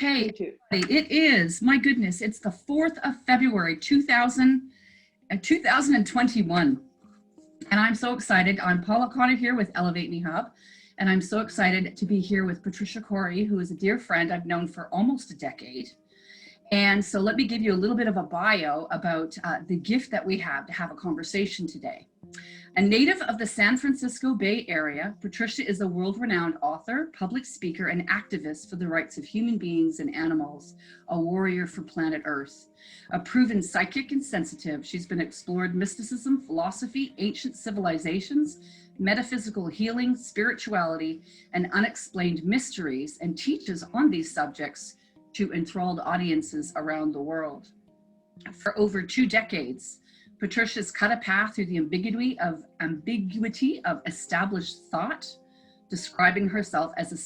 Okay, it is, my goodness, it's the 4th of February, 2021. And I'm so excited. I'm Paula Connor here with Elevate Me Hub. And I'm so excited to be here with Patricia Cori, who is a dear friend I've known for almost a decade. And so let me give you a little bit of a bio about the gift that we have to have a conversation today. A native of the San Francisco Bay Area, Patricia is a world-renowned author, public speaker, and activist for the rights of human beings and animals, a warrior for planet Earth. A proven psychic and sensitive, she's been explored mysticism, philosophy, ancient civilizations, metaphysical healing, spirituality, and unexplained mysteries, and teaches on these subjects to enthralled audiences around the world. For over 2 decades, Patricia's cut a path through the ambiguity of established thought, describing herself as a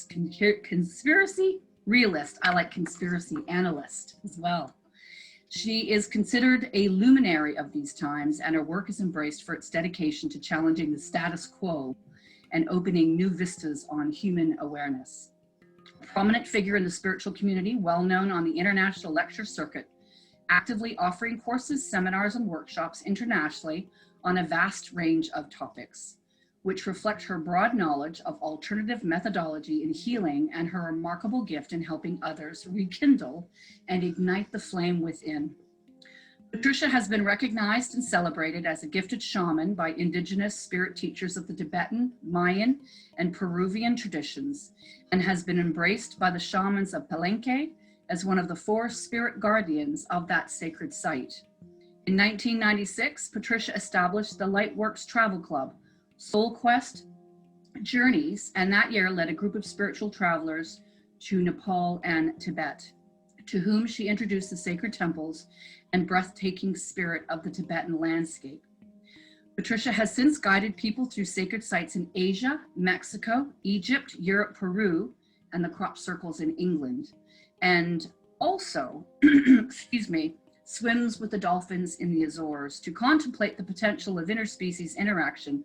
conspiracy realist. I like conspiracy analyst as well. She is considered a luminary of these times, and her work is embraced for its dedication to challenging the status quo and opening new vistas on human awareness. A prominent figure in the spiritual community, well known on the international lecture circuit, actively offering courses, seminars, and workshops internationally on a vast range of topics, which reflect her broad knowledge of alternative methodology in healing and her remarkable gift in helping others rekindle and ignite the flame within. Patricia has been recognized and celebrated as a gifted shaman by indigenous spirit teachers of the Tibetan, Mayan, and Peruvian traditions, and has been embraced by the shamans of Palenque as one of the 4 spirit guardians of that sacred site. In 1996, Patricia established the Lightworks Travel Club, SoulQuest Journeys, and that year led a group of spiritual travelers to Nepal and Tibet, to whom she introduced the sacred temples and breathtaking spirit of the Tibetan landscape. Patricia has since guided people through sacred sites in Asia, Mexico, Egypt, Europe, Peru, and the crop circles in England. And also, excuse me, swims with the dolphins in the Azores to contemplate the potential of interspecies interaction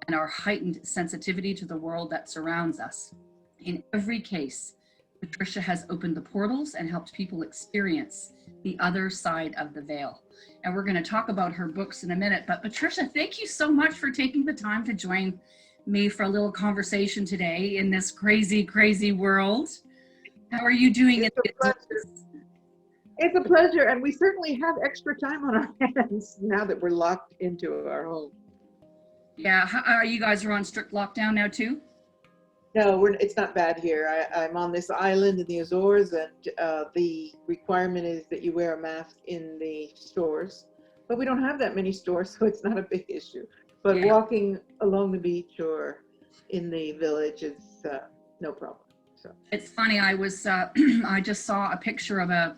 and our heightened sensitivity to the world that surrounds us. In every case, Patricia has opened the portals and helped people experience the other side of the veil. And we're going to talk about her books in a minute, but Patricia, thank you so much for taking the time to join me for a little conversation today in this crazy, crazy world. How are you doing? It's a pleasure, and we certainly have extra time on our hands now that we're locked into our home. Yeah, are you guys on strict lockdown now too? No, it's not bad here. I'm on this island in the Azores, and the requirement is that you wear a mask in the stores, but we don't have that many stores, so it's not a big issue. But yeah, walking along the beach or in the village is no problem. So it's funny. I was I just saw a picture of a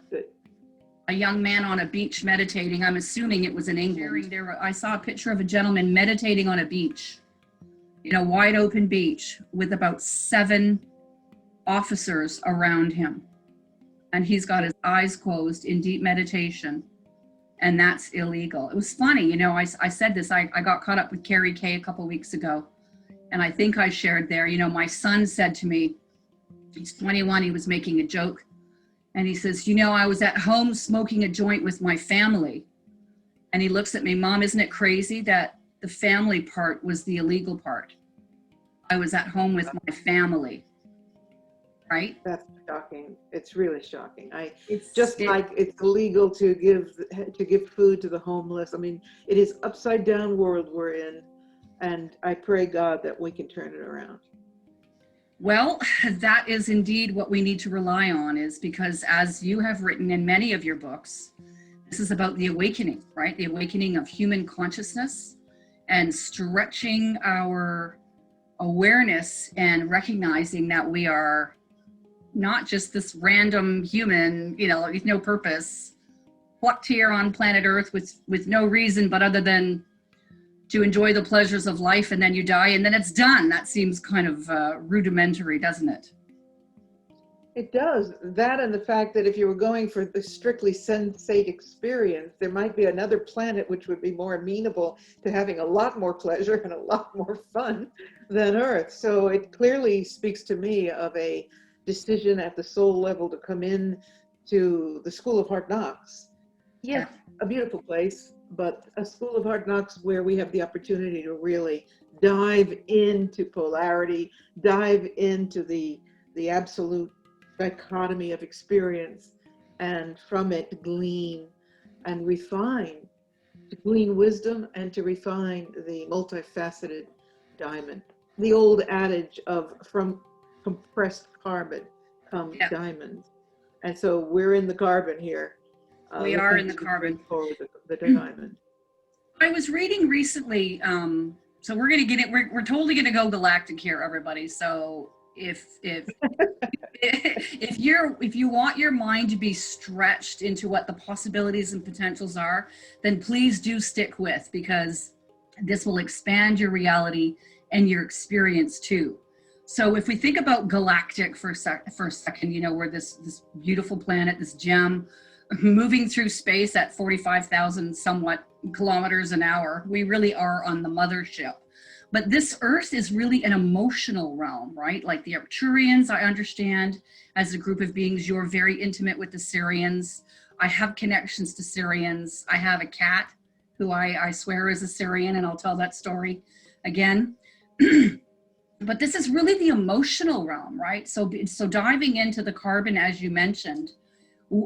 young man on a beach meditating. I'm assuming it was in England. I saw a picture of a gentleman meditating on a beach, wide open beach with about 7 officers around him. And he's got his eyes closed in deep meditation. And that's illegal. It was funny. I said this, I got caught up with Carrie Kay a couple weeks ago. And I think I shared there, my son said to me, he's 21, he was making a joke. And he says, I was at home smoking a joint with my family. And he looks at me, Mom, isn't it crazy that the family part was the illegal part? I was at home with my family, right? That's shocking. It's really shocking. It's illegal to give food to the homeless. I mean, it is upside down world we're in. And I pray God that we can turn it around. Well, that is indeed what we need to rely on, is because, as you have written in many of your books, this is about the awakening, right? The awakening of human consciousness and stretching our awareness and recognizing that we are not just this random human, with no purpose, plucked here on planet Earth with no reason but other than to enjoy the pleasures of life, and then you die and then it's done. That seems kind of rudimentary, doesn't it? It does. That, and the fact that if you were going for the strictly sensate experience, there might be another planet which would be more amenable to having a lot more pleasure and a lot more fun than Earth. So it clearly speaks to me of a decision at the soul level to come in to the School of Hard Knocks. Yes, a beautiful place, but a School of Hard Knocks where we have the opportunity to really dive into polarity, dive into the absolute dichotomy of experience, and from it glean and refine, to glean wisdom and to refine the multifaceted diamond. The old adage of from compressed carbon come diamonds. And so we're in the carbon here. We are in the carbon. Forward the diamond. I was reading recently, so we're going to get it. We're totally going to go galactic here, everybody. So if you want your mind to be stretched into what the possibilities and potentials are, then please do stick with, because this will expand your reality and your experience too. So if we think about galactic for a second, you know, we're this beautiful planet, this gem, moving through space at 45,000 somewhat kilometers an hour. We really are on the mothership. But this Earth is really an emotional realm, right? Like the Arcturians, I understand, as a group of beings, you're very intimate with the Syrians. I have connections to Syrians. I have a cat who I swear is a Syrian, and I'll tell that story again. But this is really the emotional realm, right? So diving into the carbon, as you mentioned,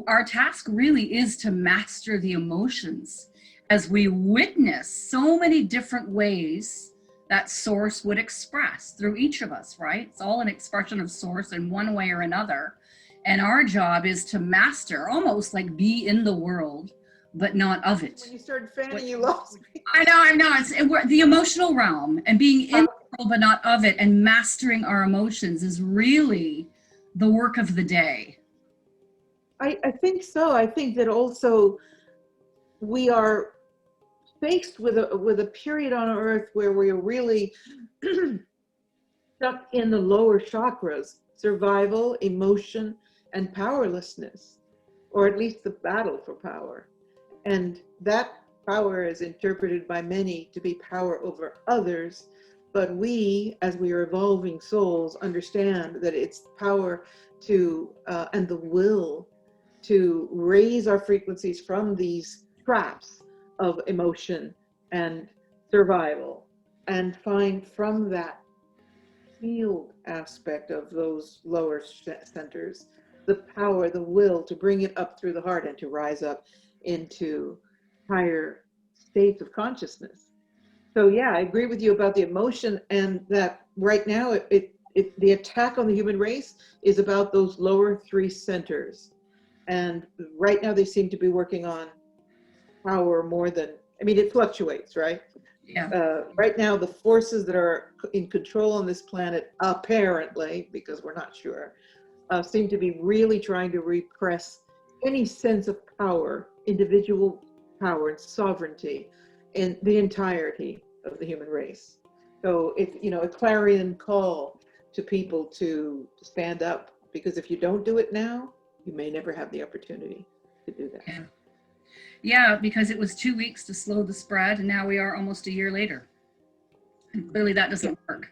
our task really is to master the emotions as we witness so many different ways that source would express through each of us, right? It's all an expression of source in one way or another. And our job is to master, almost like be in the world, but not of it. When you started fanning, you lost me. I know. It's the emotional realm, and being in the world, but not of it, and mastering our emotions is really the work of the day. I think so. I think that also we are faced with a period on Earth where we are really stuck in the lower chakras: survival, emotion, and powerlessness, or at least the battle for power. And that power is interpreted by many to be power over others. But we, as we are evolving souls, understand that it's power to, and the will to raise our frequencies from these traps of emotion and survival, and find from that field aspect of those lower centers the power, the will to bring it up through the heart and to rise up into higher states of consciousness. So yeah, I agree with you about the emotion, and that right now the attack on the human race is about those lower three centers. And right now they seem to be working on power more than, I mean, it fluctuates, right? Yeah. Right now, the forces that are in control on this planet, apparently, because we're not sure, seem to be really trying to repress any sense of power, individual power and sovereignty in the entirety of the human race. So it's, you know, a clarion call to people to stand up, because if you don't do it now, you may never have the opportunity to do that. Yeah, because it was 2 weeks to slow the spread, and now we are almost a year later. And clearly that doesn't work.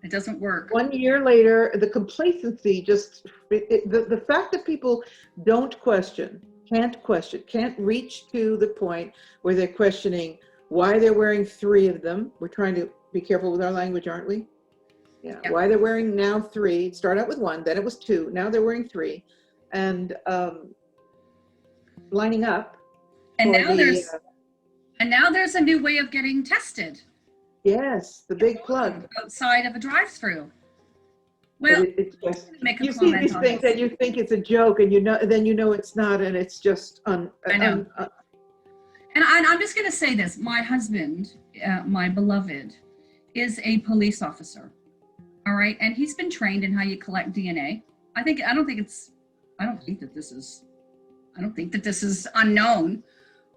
It doesn't work. 1 year later, the complacency the fact that people don't question, can't reach to the point where they're questioning why they're wearing 3 of them. We're trying to be careful with our language, aren't we? Yeah. Why they're wearing now 3. Start out with 1, then it was 2, now they're wearing 3. And lining up. And now there's a new way of getting tested. Yes, the big plug. Outside of a drive-through. Well, it's just, you see these things and you think it's a joke, and then you know it's not, and it's just I know. And I'm just going to say this: my husband, my beloved, is a police officer. All right, and he's been trained in how you collect DNA. I don't think that this is unknown,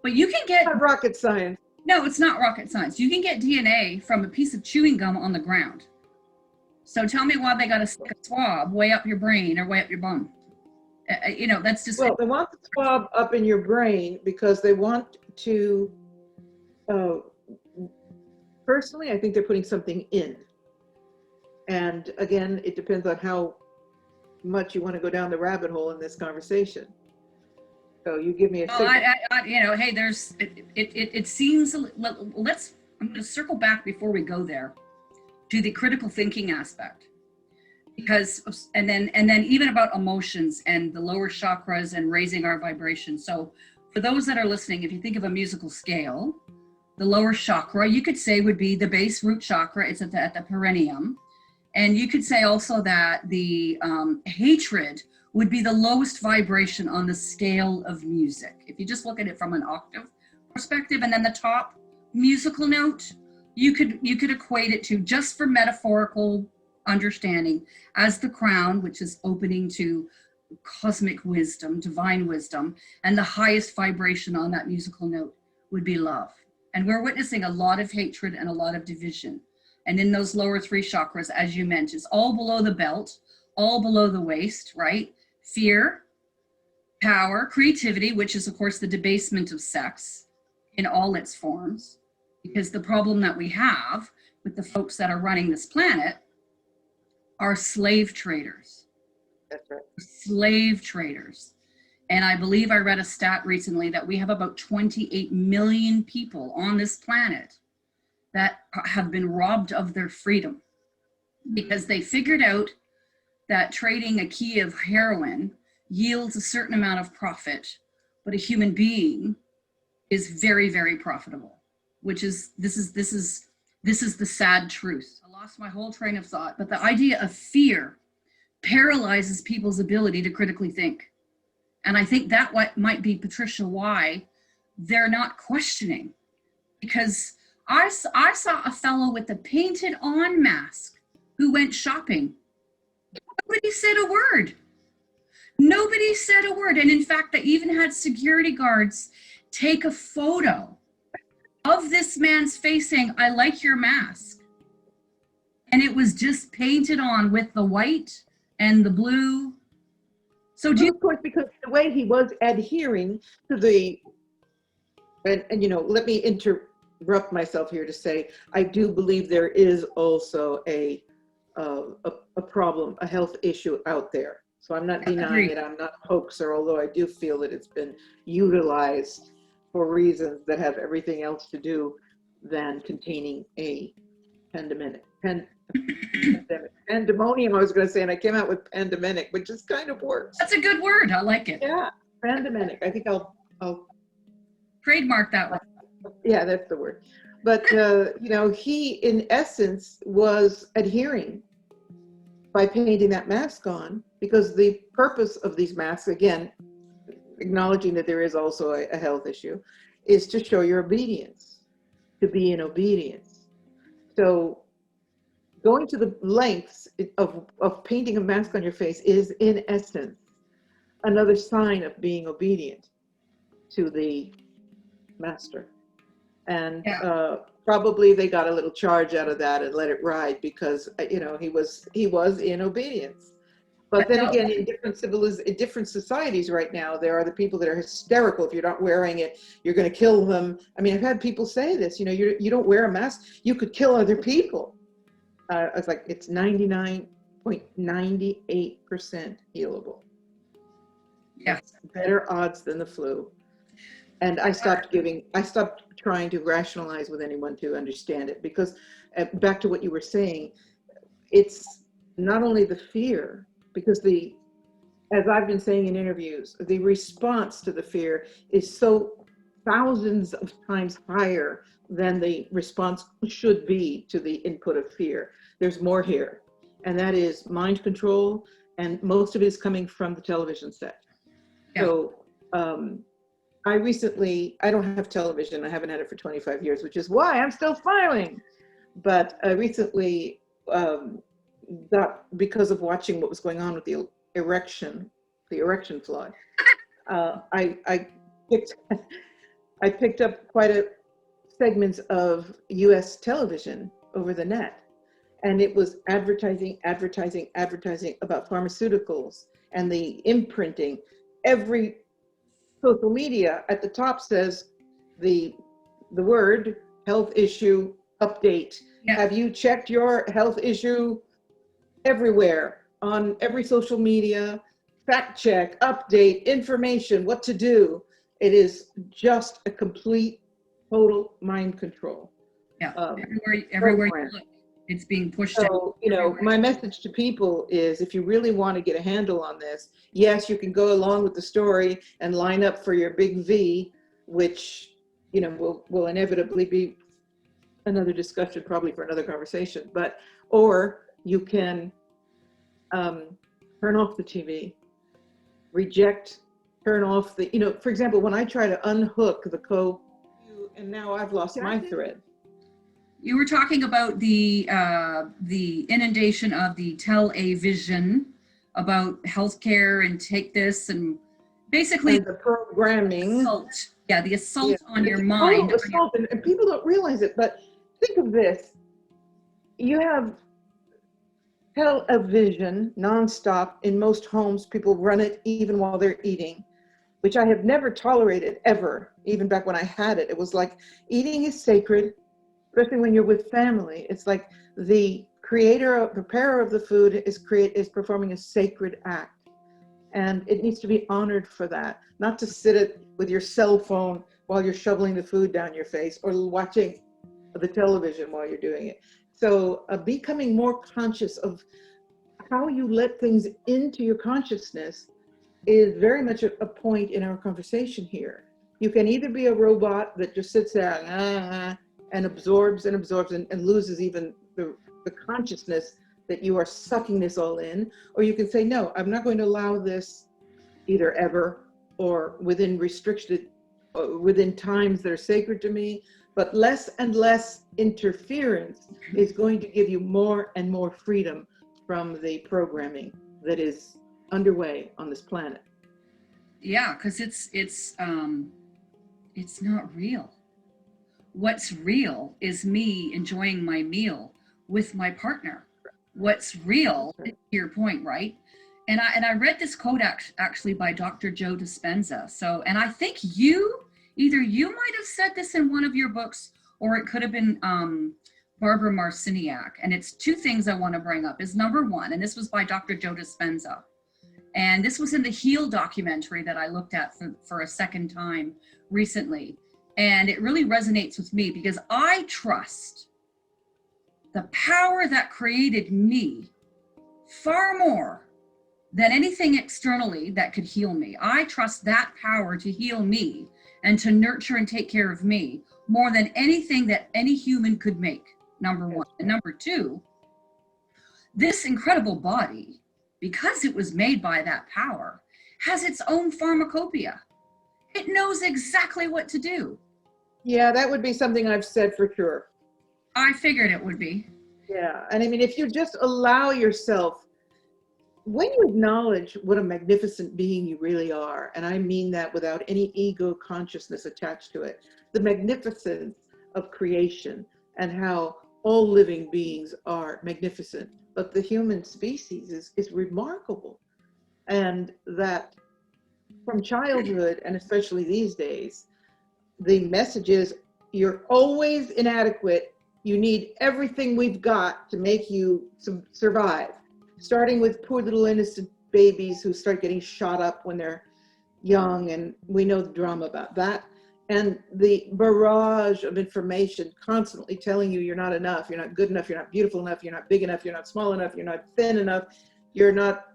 but you can get not rocket science. No, it's not rocket science. You can get DNA from a piece of chewing gum on the ground. So tell me why they got to stick a swab way up your brain or way up your bum. You know, that's just... Well, they want the swab up in your brain because they want to, personally, I think they're putting something in. And again, it depends on how much you want to go down the rabbit hole in this conversation. So you give me a Well, signal. hey, it seems, I'm going to circle back before we go there to the critical thinking aspect. Because, and then even about emotions and the lower chakras and raising our vibration. So for those that are listening, if you think of a musical scale, the lower chakra, you could say would be the base root chakra. It's at the perineum. And you could say also that the hatred would be the lowest vibration on the scale of music. If you just look at it from an octave perspective, and then the top musical note, you could equate it to, just for metaphorical understanding, as the crown, which is opening to cosmic wisdom, divine wisdom, and the highest vibration on that musical note would be love. And we're witnessing a lot of hatred and a lot of division. And in those lower three chakras, as you mentioned, all below the belt, all below the waist, right? Fear, power, creativity, which is of course the debasement of sex in all its forms. Because the problem that we have with the folks that are running this planet are slave traders. That's right. Slave traders. And I believe I read a stat recently that we have about 28 million people on this planet that have been robbed of their freedom because they figured out that trading a key of heroin yields a certain amount of profit, but a human being is very, very profitable, which is, this is the sad truth. I lost my whole train of thought, but the idea of fear paralyzes people's ability to critically think. And I think that what might be, Patricia, why they're not questioning. Because I saw a fellow with a painted on mask who went shopping. Nobody said a word. Nobody said a word. And in fact, they even had security guards take a photo of this man's face saying, "I like your mask." And it was just painted on with the white and the blue. So do you, of course, because the way he was adhering to the, and you know, let me interrupt myself here to say, I do believe there is also a problem, a health issue out there. So I'm not denying it. I'm not a hoaxer, although I do feel that it's been utilized for reasons that have everything else to do than containing a pandemic. Pandemonium, I was going to say, and I came out with pandemic, which just kind of works. that's a good word. I like it. Yeah, pandemic. I think I'll Trademark that one. yeah, that's the word. But you know, he in essence was adhering by painting that mask on, because the purpose of these masks, again, acknowledging that there is also a health issue, is to show your obedience, to be in obedience. So going to the lengths of painting a mask on your face is in essence another sign of being obedient to the master. And probably they got a little charge out of that and let it ride because, you know, he was in obedience. But then again, in different societies right now, there are the people that are hysterical. If you're not wearing it, you're going to kill them. I mean, I've had people say this, you know, you don't wear a mask, you could kill other people. I was like, it's 99.98% healable. Yes. Better odds than the flu. And I stopped trying to rationalize with anyone to understand it, because back to what you were saying, it's not only the fear, because as I've been saying in interviews, the response to the fear is so thousands of times higher than the response should be to the input of fear. There's more here, and that is mind control, and most of it is coming from the television set. Yeah. So I don't have television. I haven't had it for 25 years, which is why I'm still smiling. But I recently because of watching what was going on with the erection flood, I picked up quite a segments of US television over the net. And it was advertising about pharmaceuticals and the imprinting. Every social media at the top says the word health issue update. Yeah. Have you checked your health issue everywhere? on every social media, fact check, update, information, what to do. It is just a complete, total mind control. Yeah, everywhere you Program. look, it's being pushed out. So, you know, my message to people is if you really want to get a handle on this, yes, you can go along with the story and line up for your big V, which, you know, will inevitably be another discussion, probably for another conversation, but, or you can turn off the TV, reject, turn off the, you know, for example, when I try to unhook the and now I've lost my thread. You were talking about the inundation of the television about healthcare and take this and basically and the programming. Assault. Yeah, the assault on your mind. Assault, and people don't realize it, but think of this. You have television nonstop in most homes. People run it even while they're eating, which I have never tolerated ever, even back when I had it. It was like eating is sacred, especially when you're with family. It's like the preparer of the food is performing a sacred act. And it needs to be honored for that, not to sit it with your cell phone while you're shoveling the food down your face or watching the television while you're doing it. So becoming more conscious of how you let things into your consciousness is very much a point in our conversation here. You can either be a robot that just sits there and absorbs and absorbs and loses even the consciousness that you are sucking this all in, or you can say, no, I'm not going to allow this either ever or within within times that are sacred to me, but less and less interference is going to give you more and more freedom from the programming that is underway on this planet. Yeah, because it's not real. What's real is me enjoying my meal with my partner. What's real, to your point, right? And I read this quote actually by Dr. Joe Dispenza. So, and I think either you might have said this in one of your books, or it could have been Barbara Marciniak. And it's two things I want to bring up. Is number one, and this was by Dr. Joe Dispenza, and this was in the Heal documentary that I looked at for a second time recently. And it really resonates with me because I trust the power that created me far more than anything externally that could heal me. I trust that power to heal me and to nurture and take care of me more than anything that any human could make, number one. And number two, this incredible body, because it was made by that power, has its own pharmacopeia. It knows exactly what to do. Yeah, that would be something I've said for sure. I figured it would be. Yeah, and I mean, if you just allow yourself, when you acknowledge what a magnificent being you really are, and I mean that without any ego consciousness attached to it, the magnificence of creation and how all living beings are magnificent, but the human species is remarkable. And that from childhood, and especially these days, the message is you're always inadequate. You need everything we've got to make you survive. Starting with poor little innocent babies who start getting shot up when they're young, and we know the drama about that. And the barrage of information constantly telling you you're not enough, you're not good enough, you're not beautiful enough, you're not big enough, you're not small enough, you're not thin enough, you're not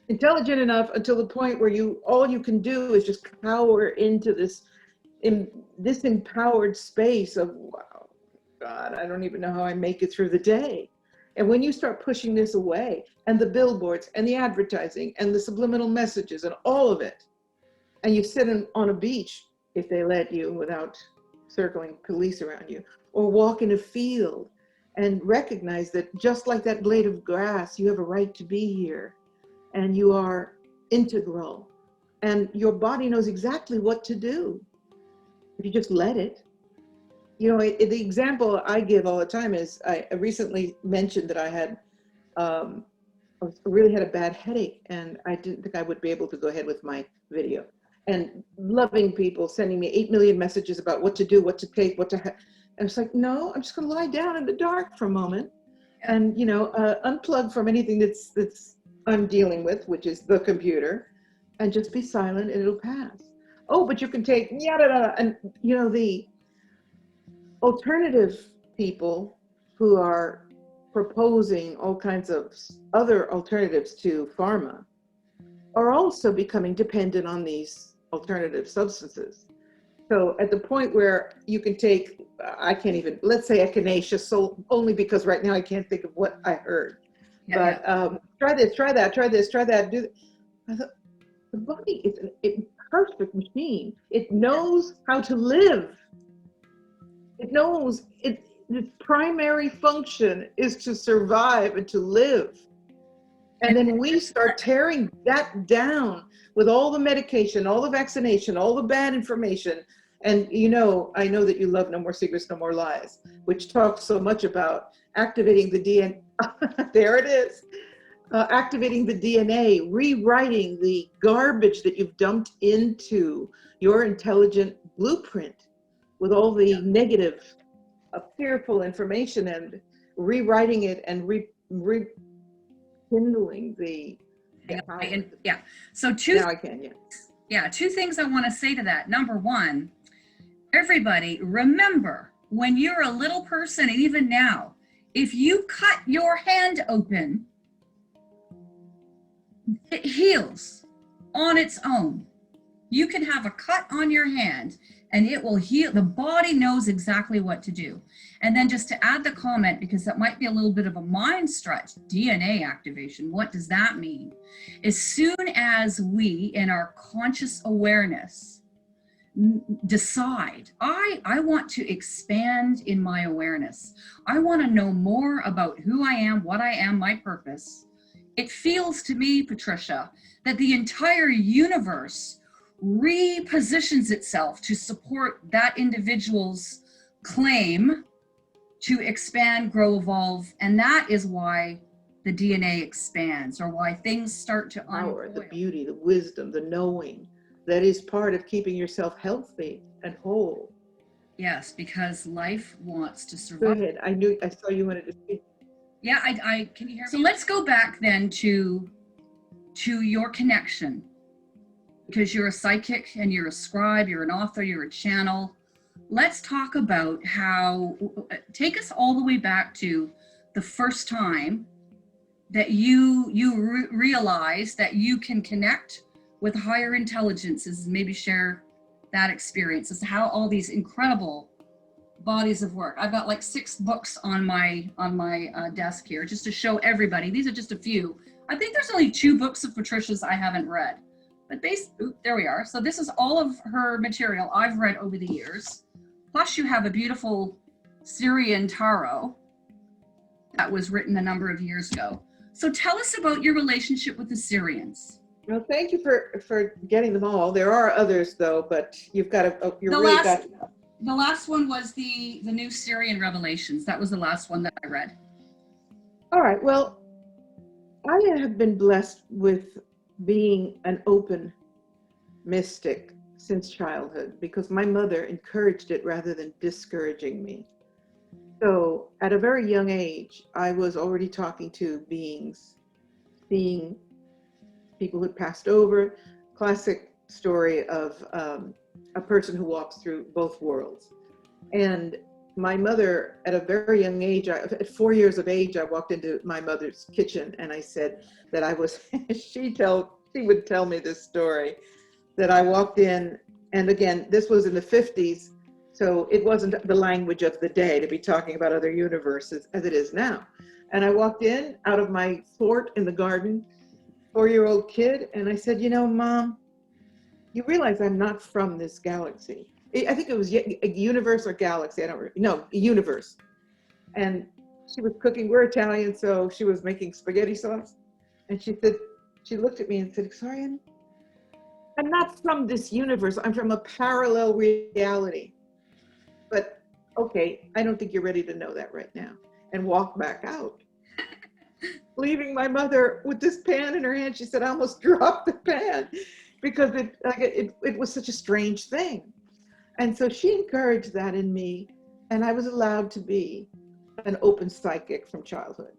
intelligent enough, until the point where all you can do is just cower into this empowered space of, wow, God, I don't even know how I make it through the day. And when you start pushing this away, and the billboards and the advertising and the subliminal messages and all of it, and you sit on a beach, if they let you, without circling police around you, or walk in a field and recognize that just like that blade of grass, you have a right to be here, and you are integral, and your body knows exactly what to do if you just let it. You know, the example I give all the time is I recently mentioned that I really had a bad headache, and I didn't think I would be able to go ahead with my video. And loving people sending me 8 million messages about what to do, what to take, what to have. And it's like, no, I'm just going to lie down in the dark for a moment and, you know, unplug from anything that's I'm dealing with, which is the computer, and just be silent and it'll pass. Oh, but you can take yada yada, and the alternative people who are proposing all kinds of other alternatives to pharma are also becoming dependent on these alternative substances. So at the point where you can take, I can't even, let's say echinacea, so only because right now I can't think of what I heard. Yeah, But try this, try that, try this, try that. I thought, the body is a perfect machine. It knows how to live. It knows its primary function is to survive and to live. And then we start tearing that down with all the medication, all the vaccination, all the bad information. And I know that you love No More Secrets, No More Lies, which talks so much about activating the DNA. There it is. Activating the DNA, rewriting the garbage that you've dumped into your intelligent blueprint with all the negative, fearful information, and rewriting it and rekindling the power. Yeah. So Now I can, yeah, two things I want to say to that. Number one, everybody remember, when you're a little person, and even now, if you cut your hand open, it heals on its own. You can have a cut on your hand and it will heal. The body knows exactly what to do. And then just to add the comment, because that might be a little bit of a mind stretch, DNA activation, what does that mean? As soon as we, in our conscious awareness, decide, I want to expand in my awareness. I want to know more about who I am, what I am, my purpose. It feels to me, Patricia, that the entire universe repositions itself to support that individual's claim to expand, grow, evolve. And that is why the DNA expands, or why things start to power, the beauty, the wisdom, the knowing that is part of keeping yourself healthy and whole. Yes, because life wants to survive. Go ahead. I saw you wanted to speak. Yeah, I can you hear me? So let's go back then to your connection, because you're a psychic and you're a scribe, you're an author, you're a channel. Let's talk about take us all the way back to the first time that you realize that you can connect with higher intelligences. Maybe share that experience as to how all these incredible bodies of work. I've got like 6 books on my desk here, just to show everybody. These are just a few. I think there's only 2 books of Patricia's I haven't read, but there we are. So this is all of her material I've read over the years. Plus you have a beautiful Syrian tarot that was written a number of years ago. So tell us about your relationship with the Syrians. Well, thank you for getting them all. There are others though, but you've got to. The last one was the new Syrian Revelations. That was the last one that I read. All right. Well, I have been blessed with being an open mystic since childhood, because my mother encouraged it rather than discouraging me. So at a very young age, I was already talking to beings, seeing people who had passed over. Classic story of a person who walks through both worlds. And my mother, at a very young age, at 4 years of age, I walked into my mother's kitchen and I said that I was, she would tell me this story, that I walked in, and again, this was in the 50s, so it wasn't the language of the day to be talking about other universes as it is now. And I walked in out of my fort in the garden, 4-year-old kid, and I said, Mom, you realize I'm not from this galaxy. I think it was a universe or galaxy. Universe. And she was cooking. We're Italian, so she was making spaghetti sauce. And she looked at me and said, Sarian, I'm not from this universe. I'm from a parallel reality. But okay, I don't think you're ready to know that right now. And walked back out, leaving my mother with this pan in her hand. She said, I almost dropped the pan because it was such a strange thing. And so she encouraged that in me, and I was allowed to be an open psychic from childhood.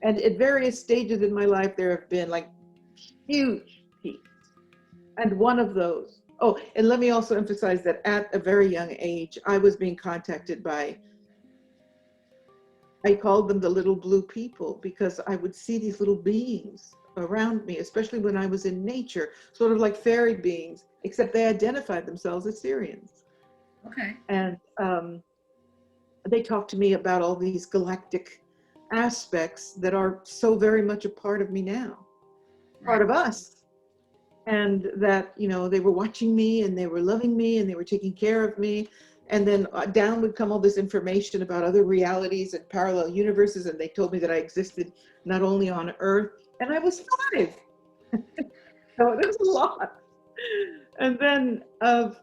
And at various stages in my life, there have been like huge peaks. And one of those, oh, and let me also emphasize that at a very young age, I was being contacted by, I called them the little blue people, because I would see these little beings around me, especially when I was in nature, sort of like fairy beings, except they identified themselves as Syrians. Okay. And they talked to me about all these galactic aspects that are so very much a part of me now, part of us. And that, you know, they were watching me and they were loving me and they were taking care of me. And then down would come all this information about other realities and parallel universes. And they told me that I existed not only on Earth, and I was 5. So it was a lot. And then of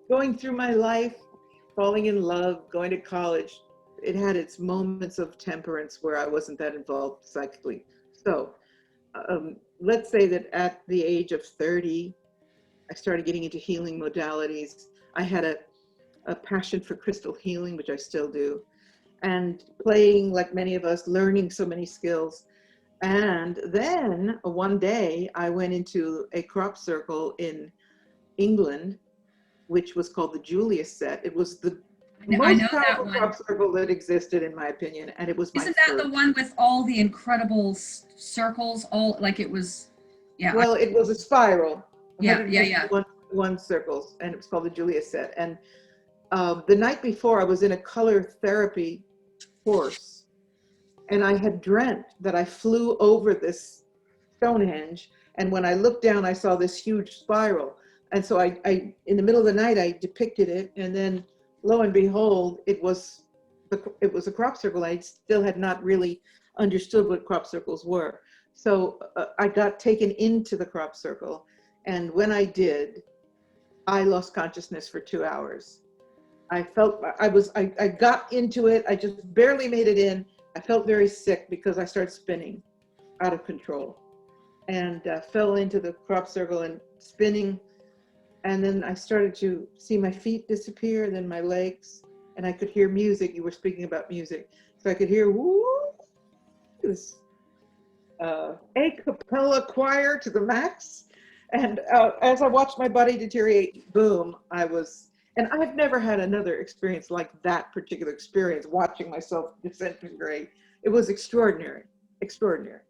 going through my life, falling in love, going to college, it had its moments of temperance where I wasn't that involved psychically. So let's say that at the age of 30, I started getting into healing modalities. I had a passion for crystal healing, which I still do, and playing, like many of us, learning so many skills. And then one day I went into a crop circle in England, which was called the Julius set. It was the I know most that powerful one. crop circle that existed, in my opinion, and it was my Isn't that first. the one with all the incredible circles? All like it was, yeah. Well, it was a spiral, Yeah. 151 circles, and it was called the Julius set. And the night before, I was in a color therapy course, and I had dreamt that I flew over this Stonehenge, and when I looked down, I saw this huge spiral. And so I in the middle of the night, I depicted it, and then lo and behold, it was a crop circle. I still had not really understood what crop circles were. So I got taken into the crop circle, and when I did, I lost consciousness for 2 hours. I felt I got into it. I just barely made it in. I felt very sick because I started spinning out of control, and fell into the crop circle and spinning. And then I started to see my feet disappear, then my legs, and I could hear music. You were speaking about music. So I could hear, woo, this a cappella choir to the max. And as I watched my body deteriorate, boom, and I've never had another experience like that particular experience, watching myself disintegrate. It was extraordinary, extraordinary.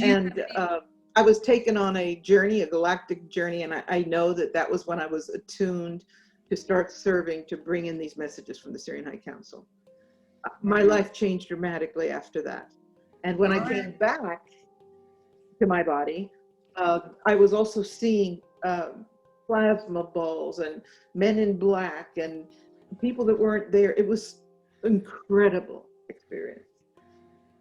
And I was taken on a journey, a galactic journey, and I know that was when I was attuned to start serving, to bring in these messages from the Syrian High Council. My life changed dramatically after that. And when I came back to my body, I was also seeing plasma balls and men in black and people that weren't there. It was incredible experience.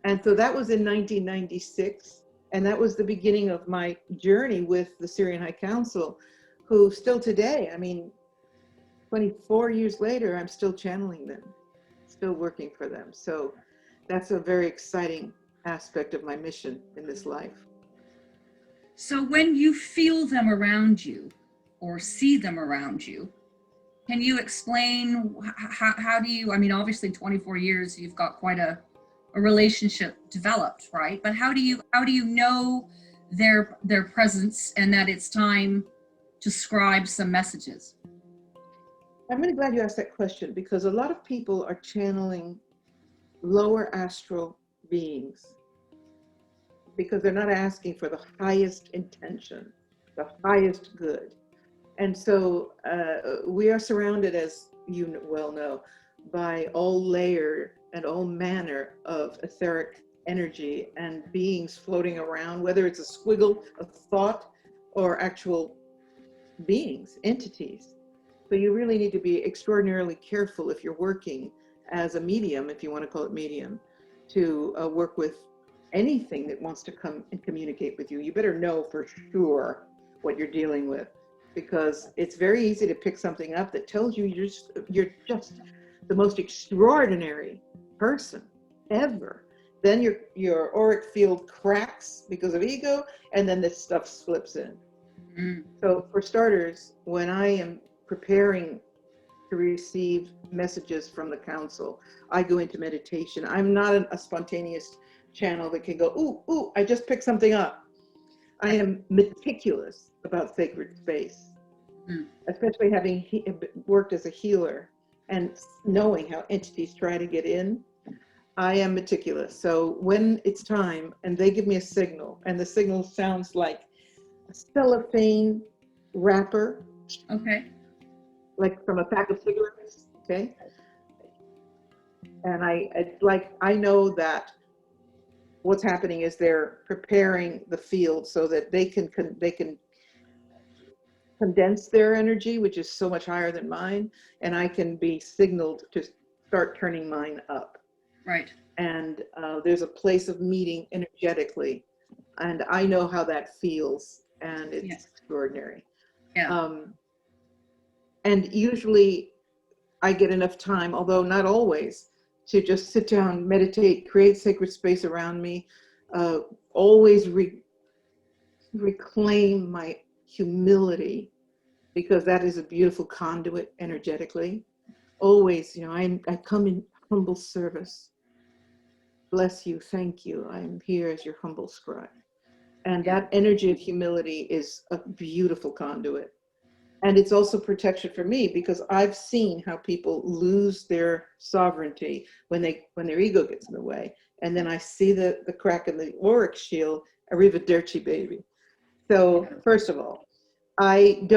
And so that was in 1996. And that was the beginning of my journey with the Syrian High Council, who still today, I mean, 24 years later, I'm still channeling them, still working for them. So that's a very exciting aspect of my mission in this life. So when you feel them around you or see them around you, can you explain how do you, I mean, obviously 24 years, you've got quite a relationship developed, right? But how do you know their presence and that it's time to scribe some messages? I'm really glad you asked that question, because a lot of people are channeling lower astral beings because they're not asking for the highest intention, the highest good. And so we are surrounded, as you well know, by all layer and all manner of etheric energy and beings floating around, whether it's a squiggle of thought or actual beings, entities. So you really need to be extraordinarily careful if you're working as a medium, if you want to call it medium, to work with anything that wants to come and communicate with you. You better know for sure what you're dealing with, because it's very easy to pick something up that tells you you're just the most extraordinary person ever. Then your auric field cracks because of ego, and then this stuff slips in. So for starters, when I am preparing to receive messages from the council, I go into meditation. I'm not a spontaneous channel that can go, ooh, ooh, I just picked something up. I am meticulous about sacred space, especially having worked as a healer and knowing how entities try to get in. I am meticulous. So when it's time and they give me a signal, and the signal sounds like a cellophane wrapper, Okay. like from a pack of cigarettes, okay? And I know that what's happening is they're preparing the field so that they can condense their energy, which is so much higher than mine, and I can be signaled to start turning mine up. Right. And there's a place of meeting energetically, and I know how that feels, and it's extraordinary. Yeah. And usually I get enough time, although not always, to just sit down, meditate, create sacred space around me, always reclaim my humility, because that is a beautiful conduit energetically. Always, I come in humble service. Bless you, thank you. I'm here as your humble scribe. And that energy of humility is a beautiful conduit. And it's also protection for me, because I've seen how people lose their sovereignty when their ego gets in the way. And then I see the crack in the auric shield, arrivederci, baby. So first of all, I'm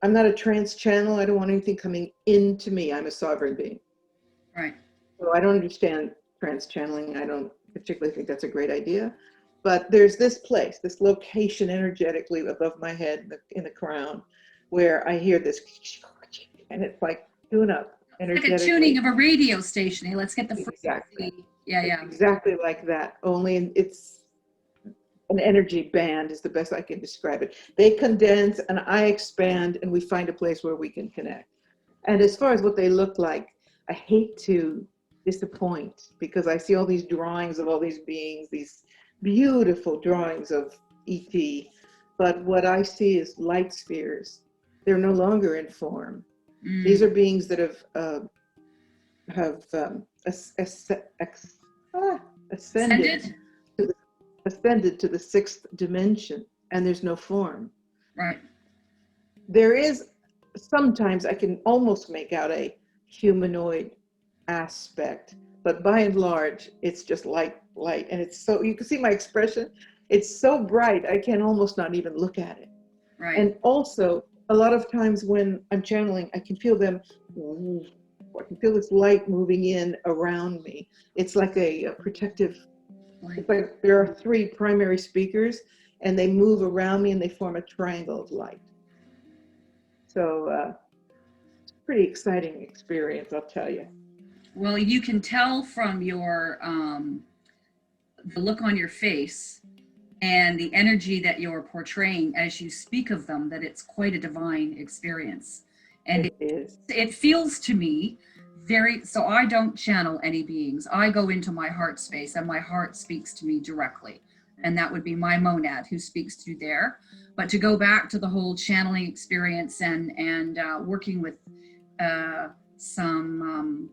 not a trance channel. I don't want anything coming into me. I'm a sovereign being. Right. So I don't understand trance channeling. I don't particularly think that's a great idea. But there's this place, this location energetically above my head in the crown, where I hear this, and it's like tune up energetically. Like a tuning of a radio station. Hey, let's get the frequency. Exactly. Yeah. Exactly like that. Only it's an energy band is the best I can describe it. They condense and I expand, and we find a place where we can connect. And as far as what they look like, I hate to disappoint, because I see all these drawings of all these beings, these beautiful drawings of ET, but what I see is light spheres. They're no longer in form. These are beings that have ascended to the sixth dimension, and there's no form. Right. There is, sometimes I can almost make out a humanoid aspect, but by and large, it's just light, and it's so, you can see my expression, it's so bright, I can almost not even look at it. Right. And also, a lot of times when I'm channeling, I can feel them, I can feel this light moving in around me. It's like a protective, it's like there are 3 primary speakers, and they move around me and they form a triangle of light. So it's a pretty exciting experience, I'll tell you. Well, you can tell from your the look on your face and the energy that you're portraying as you speak of them, that it's quite a divine experience. And it is. It feels to me so I don't channel any beings. I go into my heart space, and my heart speaks to me directly. And that would be my monad who speaks to there. But to go back to the whole channeling experience and working with some,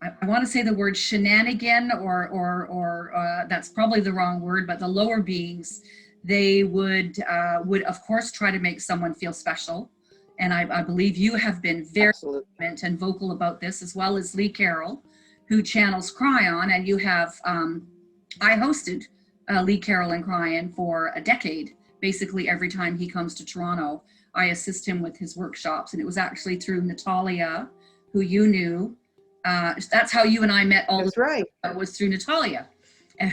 I want to say the word shenanigan, or that's probably the wrong word, but the lower beings, they would of course try to make someone feel special. And I believe you have been very adamant and vocal about this, as well as Lee Carroll, who channels Cryon. And you have, I hosted Lee Carroll and Cryon for a decade. Basically, every time he comes to Toronto, I assist him with his workshops. And it was actually through Natalia, who you knew. That's how you and I met. That's right. Was through Natalia,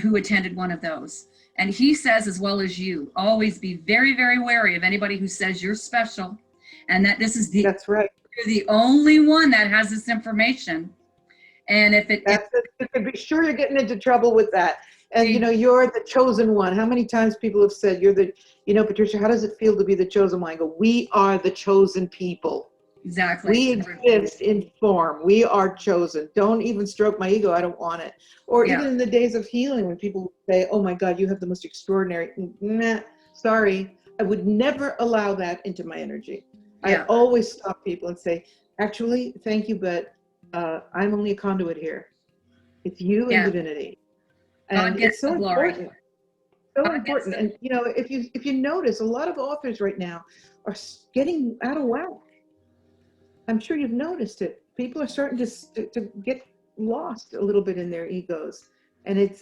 who attended one of those. And he says, as well as you, always be very, very wary of anybody who says you're special, and that this is that's right. You're the only one that has this information. And if it, you can be sure you're getting into trouble with that. And you're the chosen one. How many times people have said you're the, Patricia, how does it feel to be the chosen one? I go, we are the chosen people. Exactly. We exist in form. We are chosen. Don't even stroke my ego. I don't want it. Or even in the days of healing, when people say, oh my God, you have the most extraordinary, nah, sorry. I would never allow that into my energy. I always stop people and say, actually, thank you, but I'm only a conduit here. It's you and divinity. God And gets it's so the glory. important. So God gets important. the, And if you notice, a lot of authors right now are getting out of whack. I'm sure you've noticed it. People are starting to get lost a little bit in their egos, and it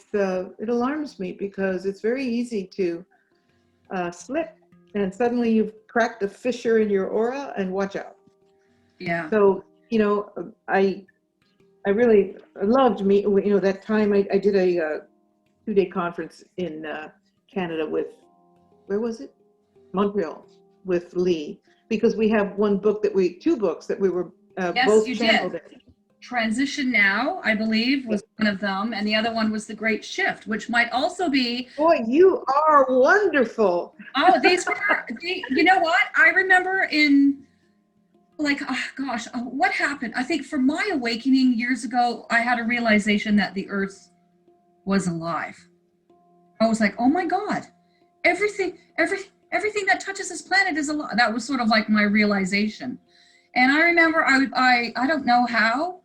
alarms me because it's very easy to slip, and suddenly you've cracked a fissure in your aura, and watch out. yeah. So I really loved that time I did a 2-day conference in Canada with, where was it? Montreal, with Lee, because we have two books that we were Yes, both you channeled did. in. Transition Now, I believe, was one of them, and the other one was The Great Shift, which might also be. Boy, you are wonderful. Oh, you know what? I remember in, like, oh gosh, what happened? I think for my awakening years ago, I had a realization that the earth was alive. I was like, oh my God, everything that touches this planet is alive. That was sort of like my realization. And I remember I don't know how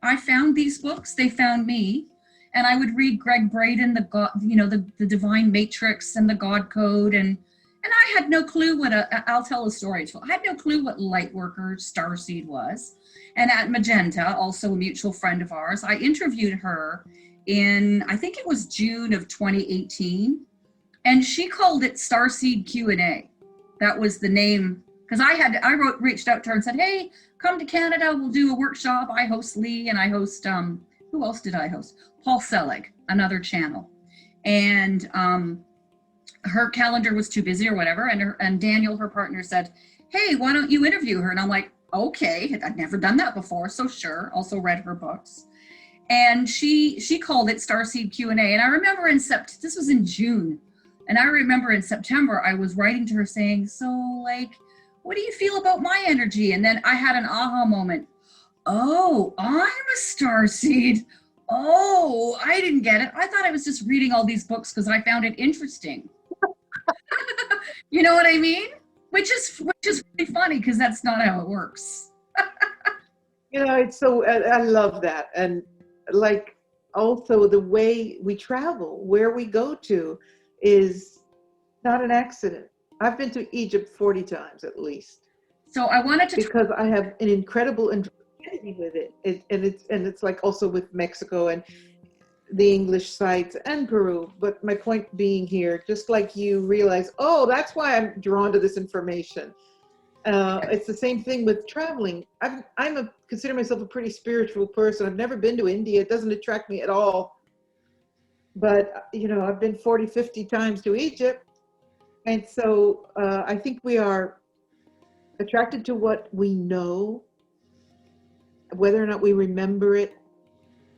I found these books. They found me. And I would read Greg Braden, the Divine Matrix and the God Code. And I had no clue what I'll tell a story. I had no clue what Lightworker Starseed was. And at Magenta, also a mutual friend of ours, I interviewed her in, I think it was June of 2018. And she called it Starseed Q&A. That was the name, because reached out to her and said, hey, come to Canada, we'll do a workshop. I host Lee, and I host, who else did I host? Paul Selig, another channel. And her calendar was too busy or whatever. And Daniel, her partner, said, hey, why don't you interview her? And I'm like, okay, I'd never done that before. So sure, also read her books. And she called it Starseed Q&A. And I remember this was in June. And I remember in September, I was writing to her saying, so like, what do you feel about my energy? And then I had an aha moment. Oh, I'm a starseed. Oh, I didn't get it. I thought I was just reading all these books because I found it interesting. You know what I mean? Which is really funny because that's not how it works. It's so, I love that. And like, also the way we travel, where we go to is not an accident. I've been to Egypt 40 times at least. So I wanted to, because I have an incredible affinity with it. It's like also with Mexico and the English sites and Peru. But my point being here, just like you realize, oh, that's why I'm drawn to this information. It's the same thing with traveling. Consider myself a pretty spiritual person. I've never been to India. It doesn't attract me at all. But, I've been 40, 50 times to Egypt. And so I think we are attracted to what we know, whether or not we remember it.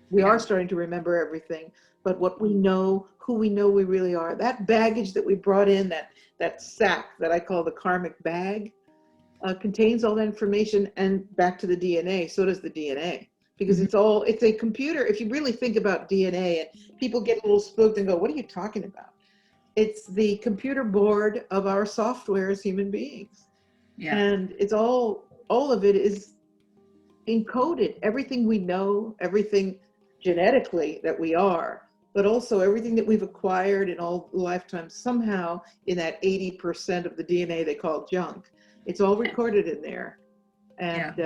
We are starting to remember everything, but what we know, who we know we really are, that baggage that we brought in, that sack that I call the karmic bag, contains all that information, and back to the DNA. So does the DNA, because it's a computer. If you really think about DNA, and people get a little spooked and go, what are you talking about? It's the computer board of our software as human beings. Yeah. And it's all of it is encoded. Everything we know, everything genetically that we are, but also everything that we've acquired in all lifetimes, somehow in that 80% of the DNA they call junk. It's all recorded in there. And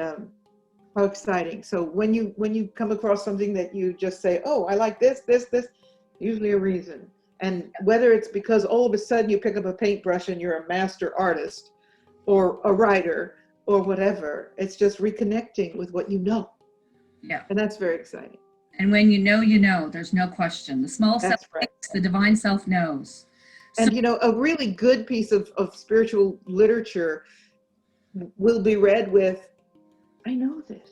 how exciting. So when you come across something that you just say, oh, I like this, usually a reason. And whether it's because all of a sudden you pick up a paintbrush and you're a master artist or a writer or whatever, it's just reconnecting with what you know. Yeah. And that's very exciting. And when you know, there's no question. The small self thinks, the divine self knows. And a really good piece of spiritual literature will be read with, I know this.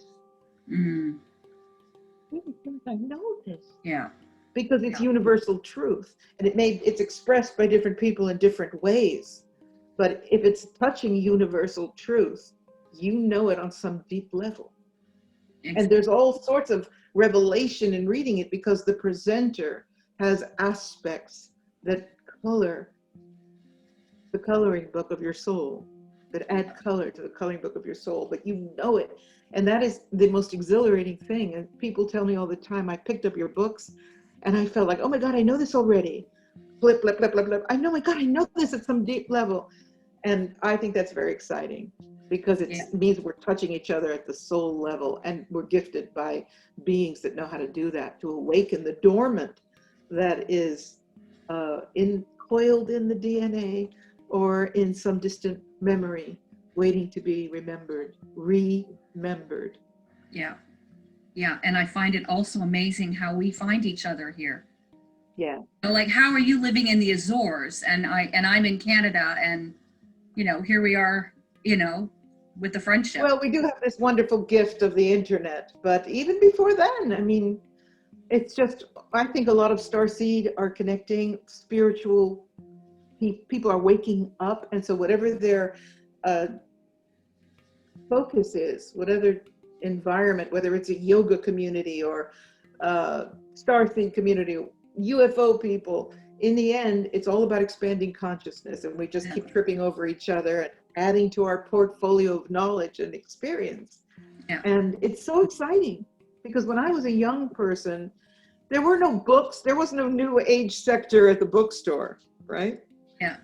I know this. Yeah. Because it's universal truth, and it's expressed by different people in different ways. But if it's touching universal truth, you know it on some deep level. Exactly. And there's all sorts of revelation in reading it, because the presenter has aspects that color the coloring book of your soul, that add color to the coloring book of your soul, but you know it. And that is the most exhilarating thing. And people tell me all the time, I picked up your books And I felt like, oh my God, I know this already. Blip, blip, blip, blip, blip. I know, my God, I know this at some deep level. And I think that's very exciting because it means we're touching each other at the soul level, and we're gifted by beings that know how to do that, to awaken the dormant that is coiled in the DNA or in some distant memory, waiting to be remembered. Yeah. Yeah. And I find it also amazing how we find each other here. Yeah. Like, how are you living in the Azores and I'm in Canada, and here we are, with the friendship. Well, we do have this wonderful gift of the internet, but even before then, I mean, it's just, I think a lot of Starseed are connecting spiritual, people are waking up. And so whatever their focus is, whatever environment, whether it's a yoga community or Starseed community, UFO people, in the end, it's all about expanding consciousness, and we just keep tripping over each other and adding to our portfolio of knowledge and experience. Yeah. And it's so exciting because when I was a young person, there were no books. There was no new age sector at the bookstore, right? Yeah.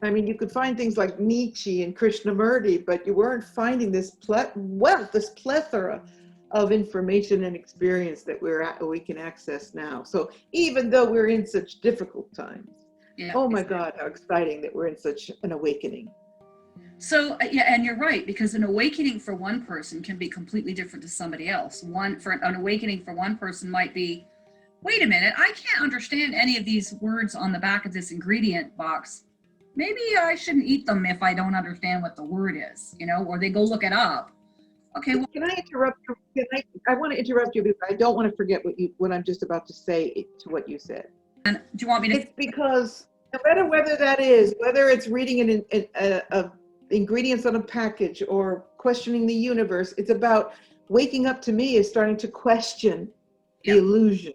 I mean, you could find things like Nietzsche and Krishnamurti, but you weren't finding this plethora of information and experience that we can access now. So even though we're in such difficult times, oh my God, how exciting that we're in such an awakening. So and you're right, because an awakening for one person can be completely different to somebody else. An awakening for one person might be, wait a minute, I can't understand any of these words on the back of this ingredient box. Maybe I shouldn't eat them if I don't understand what the word is, or they go look it up. Okay. Well, can I interrupt you? I want to interrupt you because I don't want to forget what I'm just about to say to what you said. And do you want me to? It's because no matter whether it's reading ingredients on a package or questioning the universe, it's about waking up. To me, is starting to question the illusion.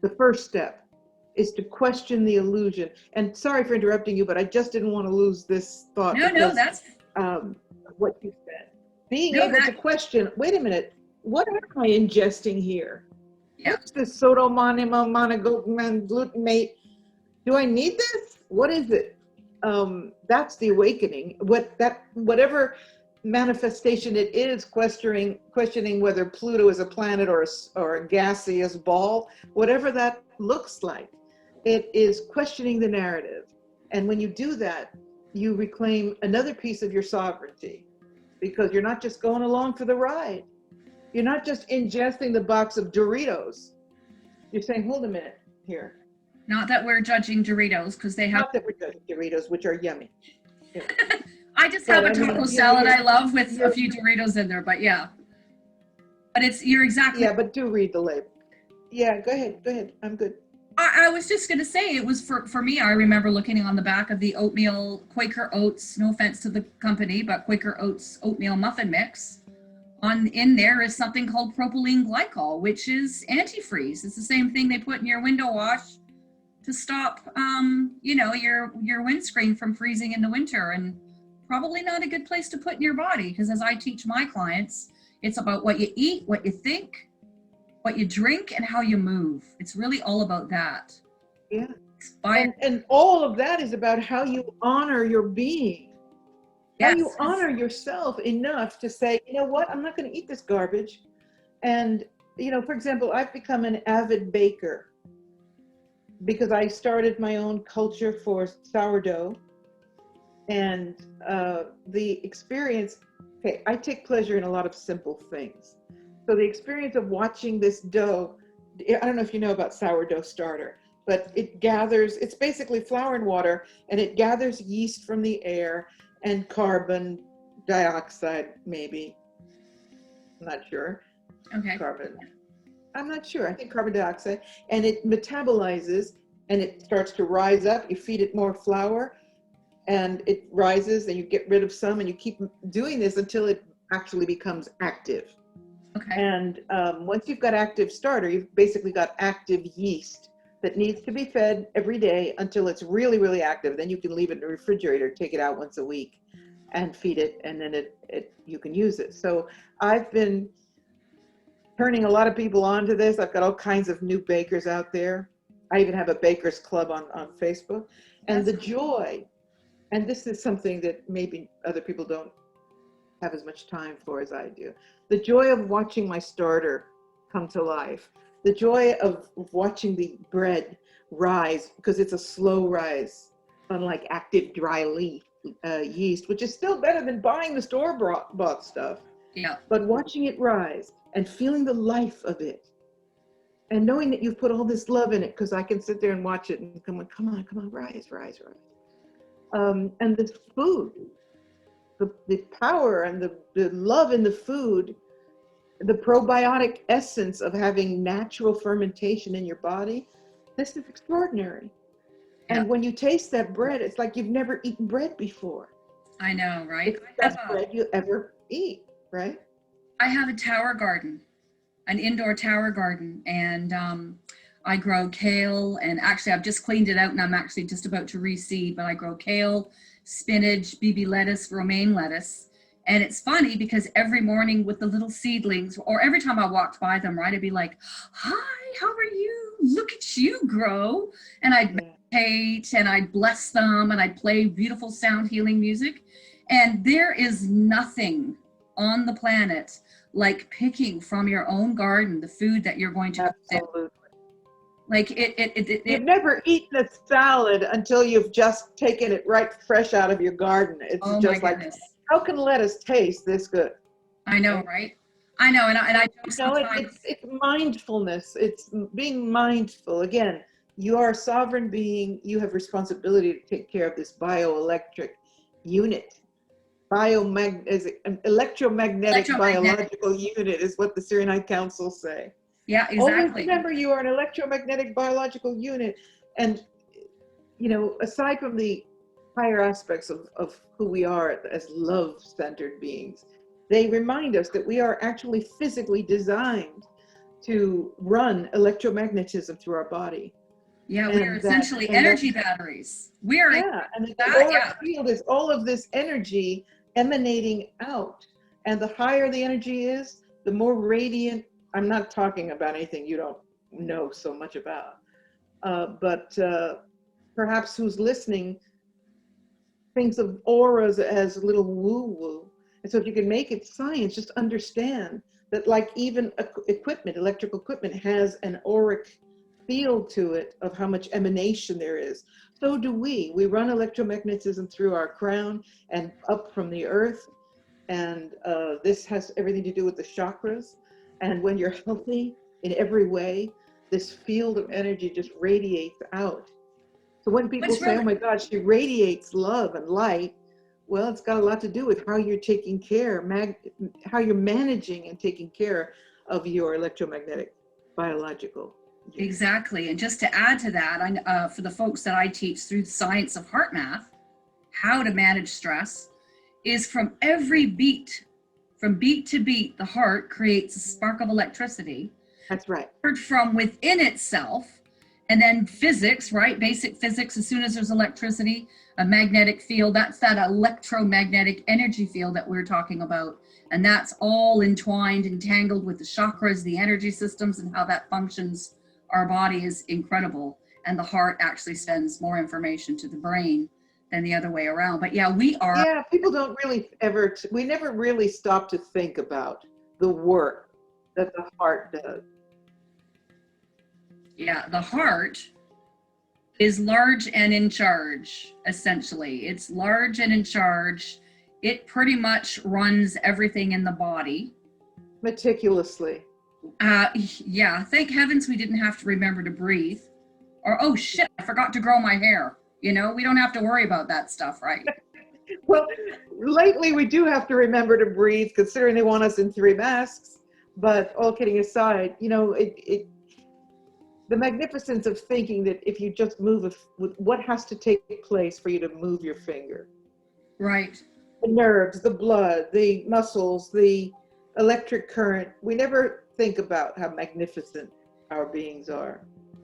The first step is to question the illusion. And sorry for interrupting you, but I just didn't want to lose this thought. No, that's what you said. Being able to question, wait a minute, what am I ingesting here? What's this sodomonimo glutamate? Do I need this? What is it? That's the awakening. Whatever manifestation it is, questioning whether Pluto is a planet or a gaseous ball, whatever that looks like, it is questioning the narrative. And when you do that, you reclaim another piece of your sovereignty. Because you're not just going along for the ride. You're not just ingesting the box of Doritos. You're saying, hold a minute here. Not that we're judging Doritos, because they have. Not that we're judging Doritos, which are yummy. Yeah. I just have a taco salad I love with a few Doritos in there, but yeah. But you're exactly. Yeah, but do read the label. Yeah, go ahead. I'm good. I was just going to say, it was for me, I remember looking on the back of the oatmeal, Quaker Oats, no offense to the company, but Quaker Oats oatmeal muffin mix. In there is something called propylene glycol, which is antifreeze. It's the same thing they put in your window wash to stop, your windscreen from freezing in the winter, and probably not a good place to put in your body, because as I teach my clients, it's about what you eat, what you think, what you drink, and how you move. It's really all about that. Yeah. And all of that is about how you honor your being. How you honor yourself enough to say, you know what, I'm not going to eat this garbage. And, for example, I've become an avid baker because I started my own culture for sourdough. And the experience, I take pleasure in a lot of simple things. So the experience of watching this dough, I don't know if you know about Sourdough Starter, but it's basically flour and water, and it gathers yeast from the air and carbon dioxide, maybe. I'm not sure. Okay. I'm not sure. I think carbon dioxide, and it metabolizes and it starts to rise up. You feed it more flour and it rises, and you get rid of some, and you keep doing this until it actually becomes active. Okay. And once you've got active starter, you've basically got active yeast that needs to be fed every day until it's really, really active. Then you can leave it in the refrigerator, take it out once a week and feed it, and then you can use it. So I've been turning a lot of people onto this. I've got all kinds of new bakers out there. I even have a bakers club on Facebook. And the joy, and this is something that maybe other people don't have as much time for as I do. The joy of watching my starter come to life. The joy of watching the bread rise, because it's a slow rise, unlike active dry yeast, which is still better than buying the store-bought stuff. Yeah. But watching it rise and feeling the life of it, and knowing that you've put all this love in it, because I can sit there and watch it and come on, rise. And this food, the power and the love in the food, the probiotic essence of having natural fermentation in your body, this is extraordinary. Yeah. And when you taste that bread, it's like you've never eaten bread before. I know, right? It's the best bread you ever eat, right? I have a tower garden, an indoor tower garden, and I grow kale, and actually I've just cleaned it out and I'm actually just about to reseed, but I grow kale, spinach, BB lettuce, romaine lettuce. And it's funny because every morning with the little seedlings, or every time I walked by them, right, I'd be like, hi, how are you? Look at you grow. And I'd meditate and I'd bless them and I'd play beautiful sound healing music. And there is nothing on the planet like picking from your own garden the food that you're going to Absolutely. Like you've never eaten a salad until you've just taken it right fresh out of your garden. It's just like, how can lettuce taste this good? I know, right? I know, and I know sometimes. It's mindfulness. It's being mindful. Again, you are a sovereign being. You have responsibility to take care of this bioelectric unit. Electromagnetic biological unit is what the Syrian Council say. Yeah, exactly. Always remember, you are an electromagnetic biological unit. And, you know, aside from the higher aspects of who we are as love-centered beings, they remind us that we are actually physically designed to run electromagnetism through our body. Yeah, we are essentially energy batteries. We are. Yeah, and the auric field is all of this energy emanating out. And the higher the energy is, the more radiant. I'm not talking about anything you don't know so much about, but perhaps who's listening thinks of auras as a little woo-woo. And so if you can make it science, just understand that, like, even equipment, electrical equipment, has an auric field to it of how much emanation there is. So do we. We run electromagnetism through our crown and up from the earth. And this has everything to do with the chakras. And when you're healthy in every way, this field of energy just radiates out. So when people say, oh my God, she radiates love and light, well, it's got a lot to do with how you're taking care, how you're managing and taking care of your electromagnetic biological. Exactly. And just to add to that, for the folks that I teach through the science of heart math, how to manage stress is from every beat. From beat to beat, the heart creates a spark of electricity. That's right. From within itself, and then physics, right? Basic physics, as soon as there's electricity, a magnetic field, that's that electromagnetic energy field that we're talking about. And that's all entwined, entangled with the chakras, the energy systems, and how that functions. Our body is incredible. And the heart actually sends more information to the brain than the other way around. But yeah, we are. Yeah, people don't really we never really stop to think about the work that the heart does. Yeah, the heart is large and in charge, essentially. It's large and in charge. It pretty much runs everything in the body. Meticulously. Yeah, thank heavens we didn't have to remember to breathe. Or, oh shit, I forgot to grow my hair. You know, we don't have to worry about that stuff, right? Well, lately we do have to remember to breathe, considering they want us in 3 masks. But all kidding aside, you know, the magnificence of thinking that if you just move, what has to take place for you to move your finger? Right. The nerves, the blood, the muscles, the electric current. We never think about how magnificent our beings are.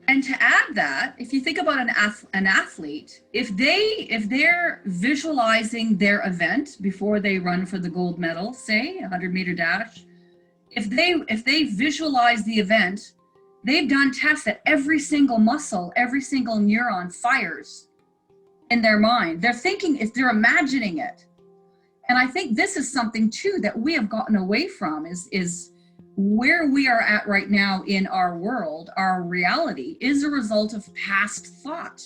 And to add that, if you think about an athlete, if they're visualizing their event before they run for the gold medal, say 100-meter dash, if they visualize the event, they've done tests that every single muscle, every single neuron fires in their mind. They're thinking, they're imagining it. And I think this is something too that we have gotten away from, is where we are at right now in our world. Our reality is a result of past thought,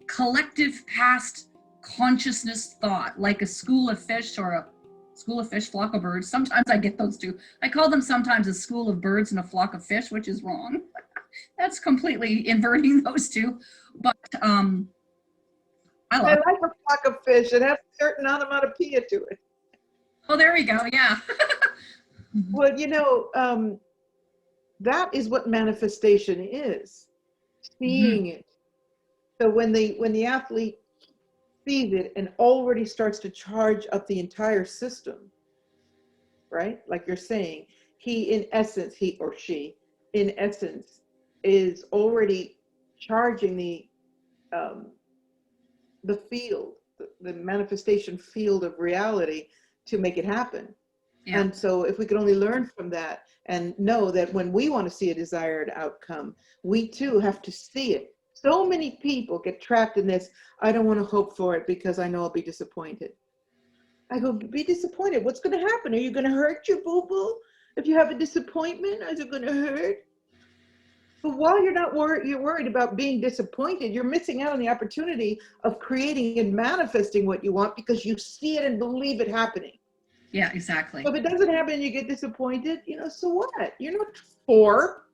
collective past consciousness thought, like a school of fish or a school of fish, flock of birds. Sometimes I get those two. I call them sometimes a school of birds and a flock of fish, which is wrong. That's completely inverting those two. But I like a flock of fish. It has a certain onomatopoeia to it. Oh, there we go. Yeah. Well, you know, that is what manifestation is, seeing it. So when the athlete sees it and already starts to charge up the entire system, right? Like you're saying, he or she, in essence, is already charging the field, the manifestation field of reality to make it happen. Yeah. And so if we could only learn from that and know that when we want to see a desired outcome, we too have to see it. So many people get trapped in this, I don't want to hope for it because I know I'll be disappointed. I go, be disappointed. What's going to happen? Are you going to hurt your boo-boo? If you have a disappointment, is it going to hurt? But while you're worried about being disappointed, you're missing out on the opportunity of creating and manifesting what you want because you see it and believe it happening. Yeah, exactly. So if it doesn't happen, you get disappointed, you know, so what? You're not poor.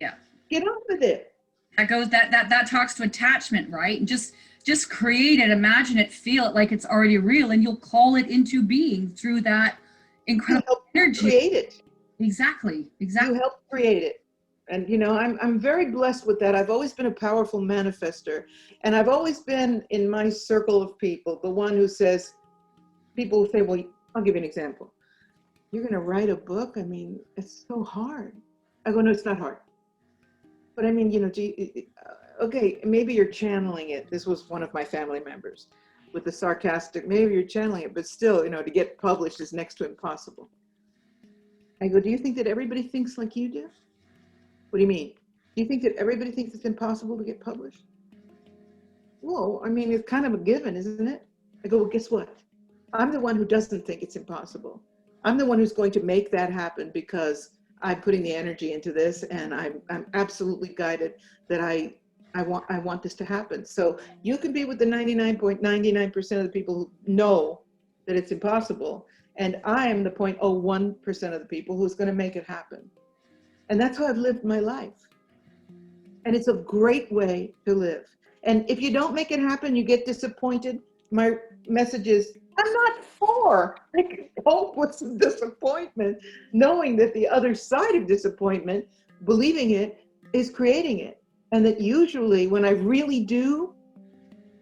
Yeah. Get on with it. That talks to attachment, right? And just create it, imagine it, feel it like it's already real, and you'll call it into being through that incredible energy. Create it. Exactly. You help create it. And, you know, I'm very blessed with that. I've always been a powerful manifester. And I've always been in my circle of people, the one who says, people will say, well, I'll give you an example. You're going to write a book? I mean, it's so hard. I go, no, it's not hard. But I mean, you know, okay, maybe you're channeling it. This was one of my family members with the sarcastic, maybe you're channeling it, but still, you know, to get published is next to impossible. I go, do you think that everybody thinks like you do? What do you mean? Do you think that everybody thinks it's impossible to get published? Well, I mean, it's kind of a given, isn't it? I go, well, guess what? I'm the one who doesn't think it's impossible. I'm the one who's going to make that happen because I'm putting the energy into this, and I'm absolutely guided that I want this to happen. So you can be with the 99.99% of the people who know that it's impossible, and I am the 0.01% of the people who's going to make it happen. And that's how I've lived my life. And it's a great way to live. And if you don't make it happen, you get disappointed. My message is, I'm not for hopeless disappointment, knowing that the other side of disappointment, believing it, is creating it. And that usually when I really do,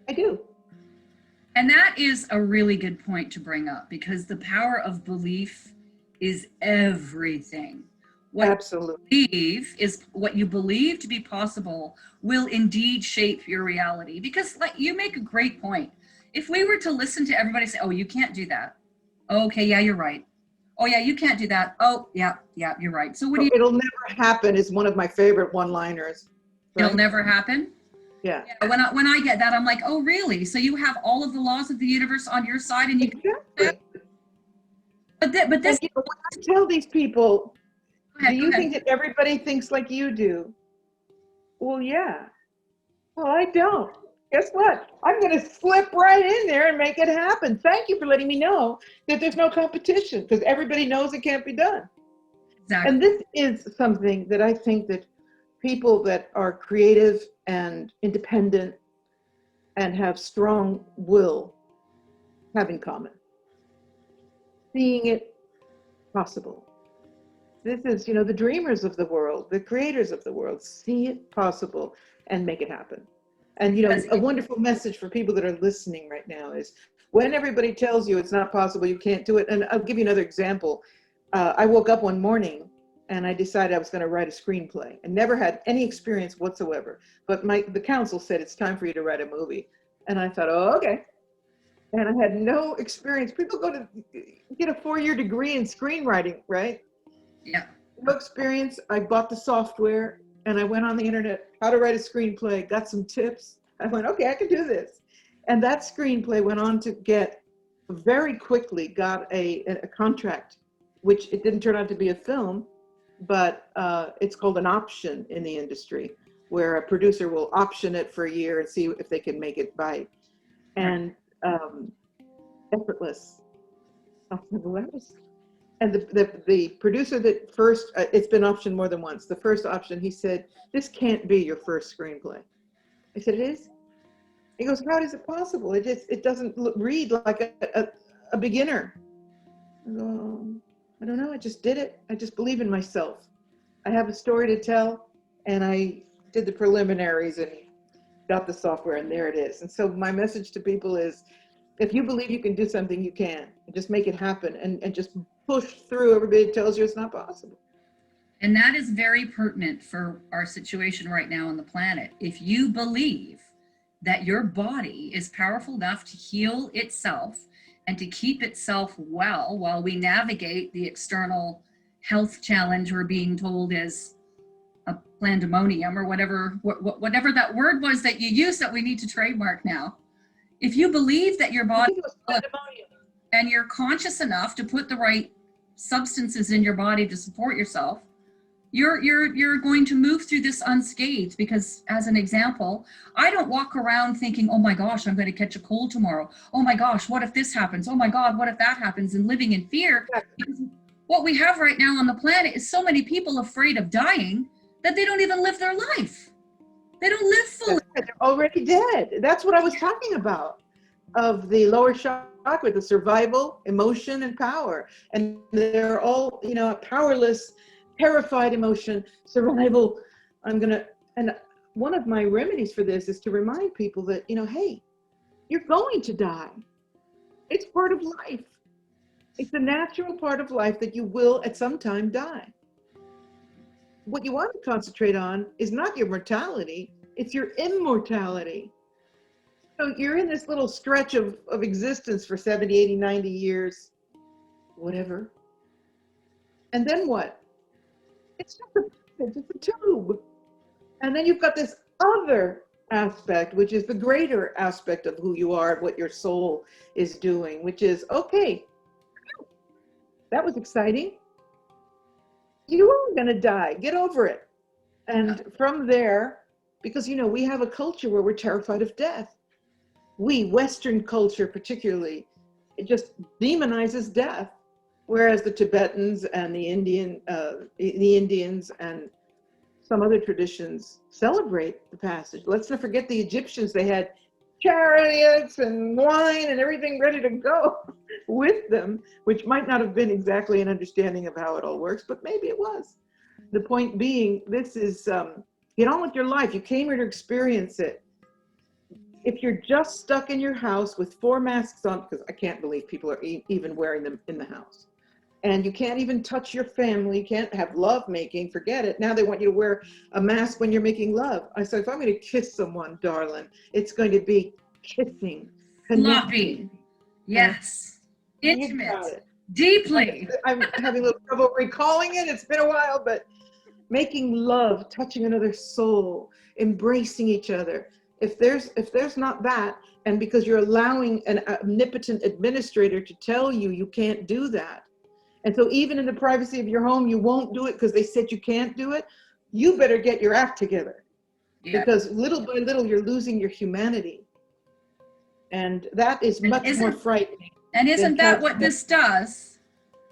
I do. And that is a really good point to bring up, because the power of belief is everything. Absolutely. What you believe to be possible will indeed shape your reality. Because like you make a great point. If we were to listen to everybody say, oh, you can't do that. Oh, okay, yeah, you're right. Oh yeah, you can't do that. Oh, yeah, you're right. So what do you? It'll never happen is one of my favorite one-liners. Right? It'll never happen? Yeah. When I get that, I'm like, oh really? So you have all of the laws of the universe on your side, and you exactly. But this. And, you know, when I tell these people, do you think that everybody thinks like you do? Well, yeah. Well, I don't. Guess what? I'm going to slip right in there and make it happen. Thank you for letting me know that there's no competition, because everybody knows it can't be done. Exactly. And this is something that I think that people that are creative and independent and have strong will have in common. Seeing it possible. This is, you know, the dreamers of the world, the creators of the world, see it possible and make it happen. And, you know, a wonderful message for people that are listening right now is when everybody tells you it's not possible, you can't do it. And I'll give you another example. I woke up one morning and I decided I was going to write a screenplay, and never had any experience whatsoever. But the council said, it's time for you to write a movie. And I thought, oh, okay. And I had no experience. People go to get a 4-year degree in screenwriting, right? Yeah. No experience. I bought the software and I went on the internet, how to write a screenplay, got some tips. I went, okay, I can do this. And that screenplay went on to get, very quickly got a contract, which it didn't turn out to be a film, but it's called an option in the industry, where a producer will option it for a year and see if they can make it bite. And effortless. And the producer that first, it's been optioned more than once. The first option, he said, this can't be your first screenplay. I said, it is? He goes, how is it possible? It doesn't read like a beginner. I go, I don't know, I just did it. I just believe in myself. I have a story to tell, and I did the preliminaries and got the software, and there it is. And so my message to people is, if you believe you can do something, you can. Just make it happen and just push through. Everybody tells you it's not possible. And that is very pertinent for our situation right now on the planet. If you believe that your body is powerful enough to heal itself and to keep itself well while we navigate the external health challenge we're being told is a pandemonium, or whatever that word was that you used that we need to trademark now. If you believe that your body and you're conscious enough to put the right substances in your body to support yourself, you're going to move through this unscathed. Because, as an example, I don't walk around thinking, oh my gosh, I'm going to catch a cold tomorrow. Oh my gosh, what if this happens? Oh my God, what if that happens? And living in fear. Because what we have right now on the planet is so many people afraid of dying that they don't even live their life. They don't live fully. They're already dead. That's what I was talking about, of the lower chakra, the survival, emotion, and power. And they're all, powerless, terrified emotion, survival. And one of my remedies for this is to remind people that, hey, you're going to die. It's part of life. It's a natural part of life that you will at some time die. What you want to concentrate on is not your mortality, it's your immortality. So you're in this little stretch of existence for 70, 80, 90 years, whatever. And then what? It's just it's a tube. And then you've got this other aspect, which is the greater aspect of who you are, what your soul is doing, which is, okay, that was exciting. You are going to die. Get over it. And from there, because, we have a culture where we're terrified of death. Western culture particularly, it just demonizes death. Whereas the Tibetans and the Indians and some other traditions celebrate the passage. Let's not forget the Egyptians. They had chariots and wine and everything ready to go with them, which might not have been exactly an understanding of how it all works, but maybe it was. The point being, this is, get on with your life. You came here to experience it. If you're just stuck in your house with 4 masks on, because I can't believe people are even wearing them in the house, and you can't even touch your family, you can't have love making, forget it. Now they want you to wear a mask when you're making love. I said, if I'm going to kiss someone, darling, it's going to be kissing, connecting. Yes. Intimate. Deeply. I'm having a little trouble recalling it. It's been a while, but making love, touching another soul, embracing each other. If there's not that, and because you're allowing an omnipotent administrator to tell you you can't do that, and so even in the privacy of your home, you won't do it because they said you can't do it, you better get your act together. Yeah. Because little by little, you're losing your humanity. And that is much more frightening. And isn't that what this does?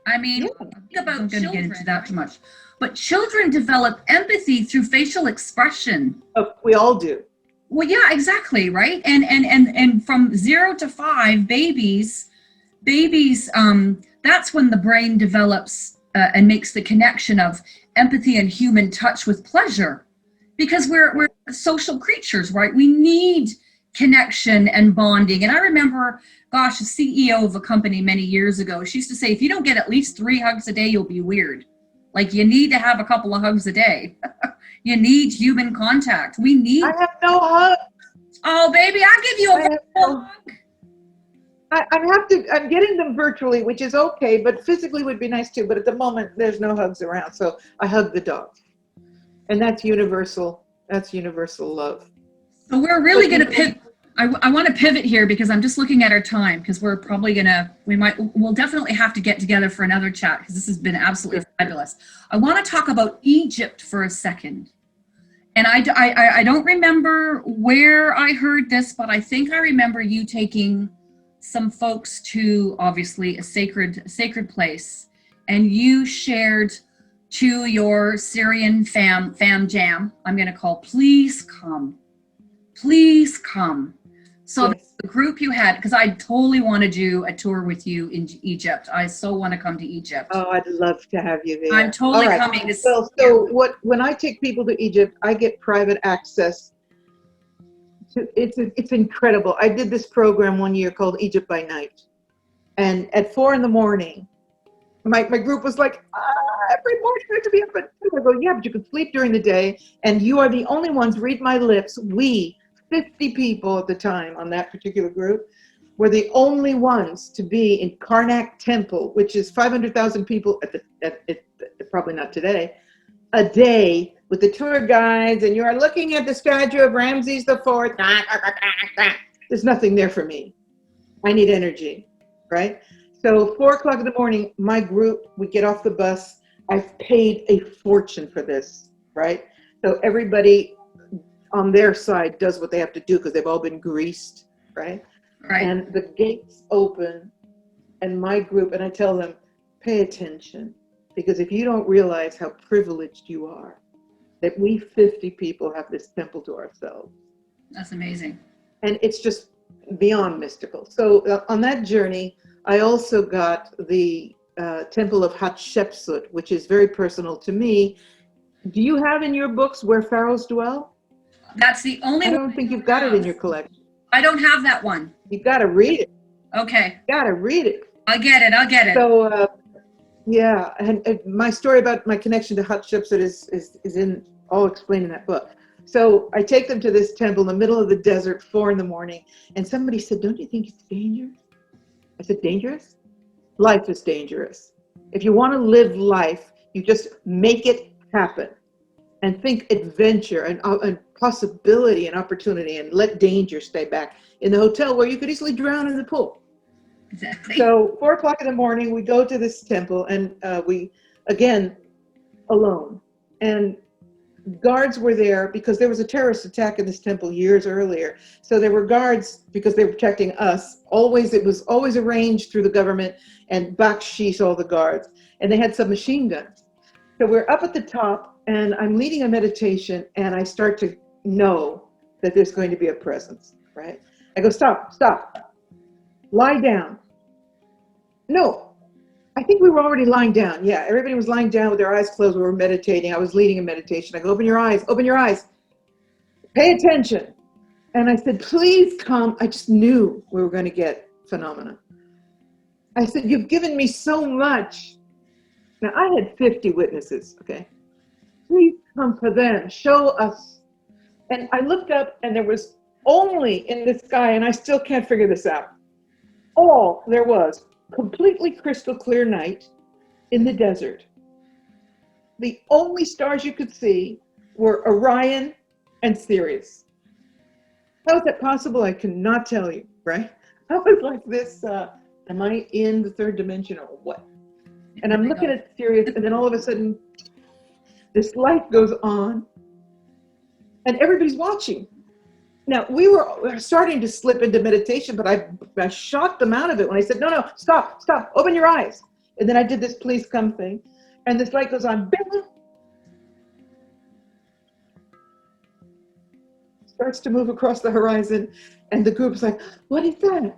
I mean, think about I'm going to get into that too much. But children develop empathy through facial expression. Oh, we all do. Well, yeah, exactly, right? And from 0 to 5, babies, that's when the brain develops and makes the connection of empathy and human touch with pleasure. Because we're social creatures, right? We need connection and bonding. And I remember, gosh, the CEO of a company many years ago, she used to say, if you don't get at least 3 hugs a day, you'll be weird. Like, you need to have a couple of hugs a day. You need human contact. I have no hugs. Oh, baby, I'll give you a hug. I'm getting them virtually, which is okay, but physically would be nice too. But at the moment, there's no hugs around. So I hug the dogs. And that's universal. That's universal love. So we're really going to pivot. I want to pivot here because I'm just looking at our time, because we're probably going to, we'll definitely have to get together for another chat, because this has been absolutely fabulous. I want to talk about Egypt for a second. And I don't remember where I heard this, but I think I remember you taking some folks to, obviously, a sacred place, and you shared to your Syrian fam jam, I'm going to call, please come. Please come. So yes. The group you had, because I totally want to do a tour with you in Egypt. I so want to come to Egypt. Oh, I'd love to have you there. I'm totally coming. When I take people to Egypt, I get private access. It's incredible. I did this program one year called Egypt by Night. And at 4 a.m, my group was like, every morning you have to be up at 2. I go, yeah, but you can sleep during the day. And you are the only ones, read my lips, 50 people at the time on that particular group, were the only ones to be in Karnak Temple, which is 500,000 people probably not today, a day with the tour guides, and you are looking at the statue of Ramses IV. There's nothing there for me. I need energy, right? So 4 o'clock in the morning, my group, we get off the bus. I've paid a fortune for this, right? So everybody on their side does what they have to do because they've all been greased, right? Right. And the gates open, and my group, and I tell them, pay attention, because if you don't realize how privileged you are, that we 50 people have this temple to ourselves. That's amazing. And it's just beyond mystical. So on that journey, I also got the Temple of Hatshepsut, which is very personal to me. Do you have in your books Where Pharaohs Dwell? That's the only I one. don't think you've got it in your collection. I don't have that one. You've got to read it. Okay. You got to read it. I'll get it. So, yeah, and my story about my connection to Hatshepsut is in all explained in that book. So I take them to this temple in the middle of the desert, 4 a.m, and somebody said, don't you think it's dangerous? I said, dangerous? Life is dangerous. If you want to live life, you just make it happen and think adventure and possibility and opportunity, and let danger stay back. In the hotel where you could easily drown in the pool. Exactly. So 4 o'clock in the morning, we go to this temple, and we, again, alone. And guards were there because there was a terrorist attack in this temple years earlier. So there were guards because they were protecting us. It was always arranged through the government, and bakshish all the guards. And they had some machine guns. So we're up at the top, and I'm leading a meditation, and I start to know that there's going to be a presence, right? I go, stop, lie down. No, I think we were already lying down. Yeah, everybody was lying down with their eyes closed. We were meditating. I was leading a meditation. I go, open your eyes, pay attention. And I said, please come. I just knew we were going to get phenomena. I said, you've given me so much. Now, I had 50 witnesses, okay? Please come for them. Show us. And I looked up, and there was only in the sky, and I still can't figure this out, all there was, completely crystal clear night in the desert. The only stars you could see were Orion and Sirius. How is that possible? I cannot tell you, right? I was like this, am I in the third dimension or what? And I'm looking at Sirius, and then all of a sudden, this light goes on, and everybody's watching. Now, we were starting to slip into meditation, but I shocked them out of it when I said, no, stop, open your eyes. And then I did this please come thing, and this light goes on, bing, starts to move across the horizon, and the group's like, what is that?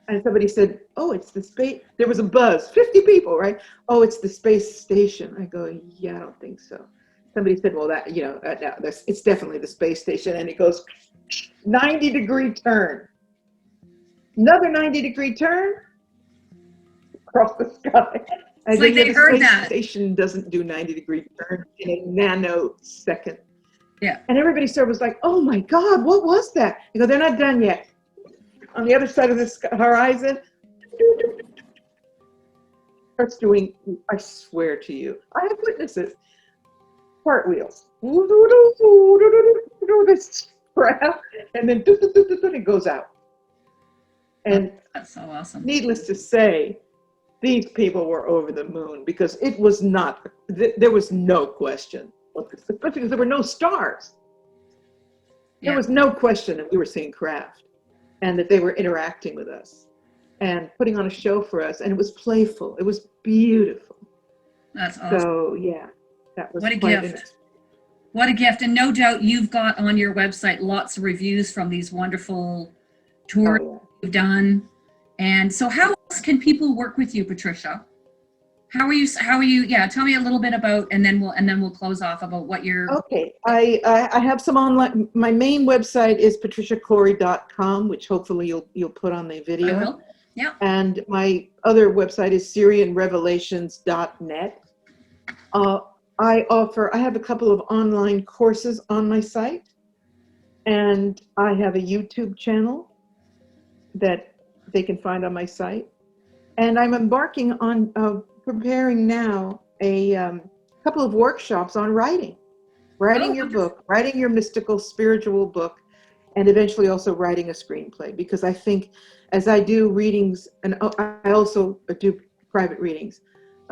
And somebody said, oh, it's the space, there was a buzz, 50 people, right? Oh, it's the space station. I go, yeah, I don't think so. Somebody said, well, that, it's definitely the space station. And it goes 90-degree turn. Another 90-degree turn across the sky. It's like they heard that. The space station doesn't do 90-degree turn in a nanosecond. Yeah. And everybody was like, oh my God, what was that? I go, they're not done yet. on the other side of this horizon, starts doing, I swear to you, I have witnesses, cartwheels. This crap, and then it goes out. And that's so awesome. Needless to say, these people were over the moon because it was not, there was no question, especially because there were no stars. There was no question that we were seeing craft and that they were interacting with us and putting on a show for us. And it was playful. It was beautiful. That's awesome. So, yeah, that was what a quite gift. What a gift. And no doubt you've got on your website lots of reviews from these wonderful tours you've done. And so how else can people work with you, Patricia? How are you, yeah, tell me a little bit about, and then we'll close off about what you're. Okay, I have some online, my main website is patriciacori.com, which hopefully you'll put on the video. I will, yeah. And my other website is SyrianRevelations.net. I have a couple of online courses on my site, and I have a YouTube channel that they can find on my site. And I'm embarking on preparing now a couple of workshops on writing your book, writing your mystical, spiritual book, and eventually also writing a screenplay. Because I think as I do readings, and I also do private readings,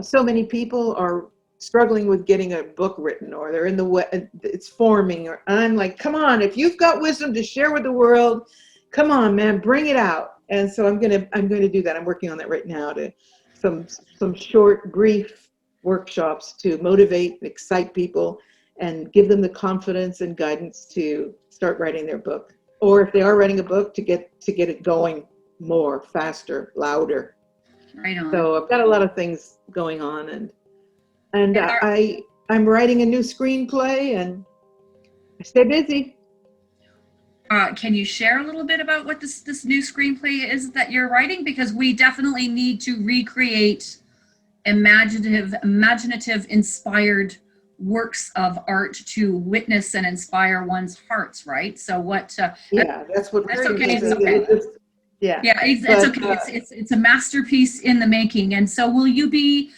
so many people are struggling with getting a book written, or they're in the way, it's forming, or I'm like, come on, if you've got wisdom to share with the world, come on, man, bring it out. And so I'm going to do that. I'm working on that right now, to some short, brief workshops to motivate, excite people, and give them the confidence and guidance to start writing their book. Or if they are writing a book, to get it going more, faster, louder. Right on. So I've got a lot of things going on, and I'm writing a new screenplay, and I stay busy. Can you share a little bit about what this new screenplay is that you're writing? Because we definitely need to recreate imaginative, inspired works of art to witness and inspire one's hearts, right? So what? Yeah, that's what. That's okay. It's okay. Yeah. Yeah, it's okay. It's a masterpiece in the making. And so will you be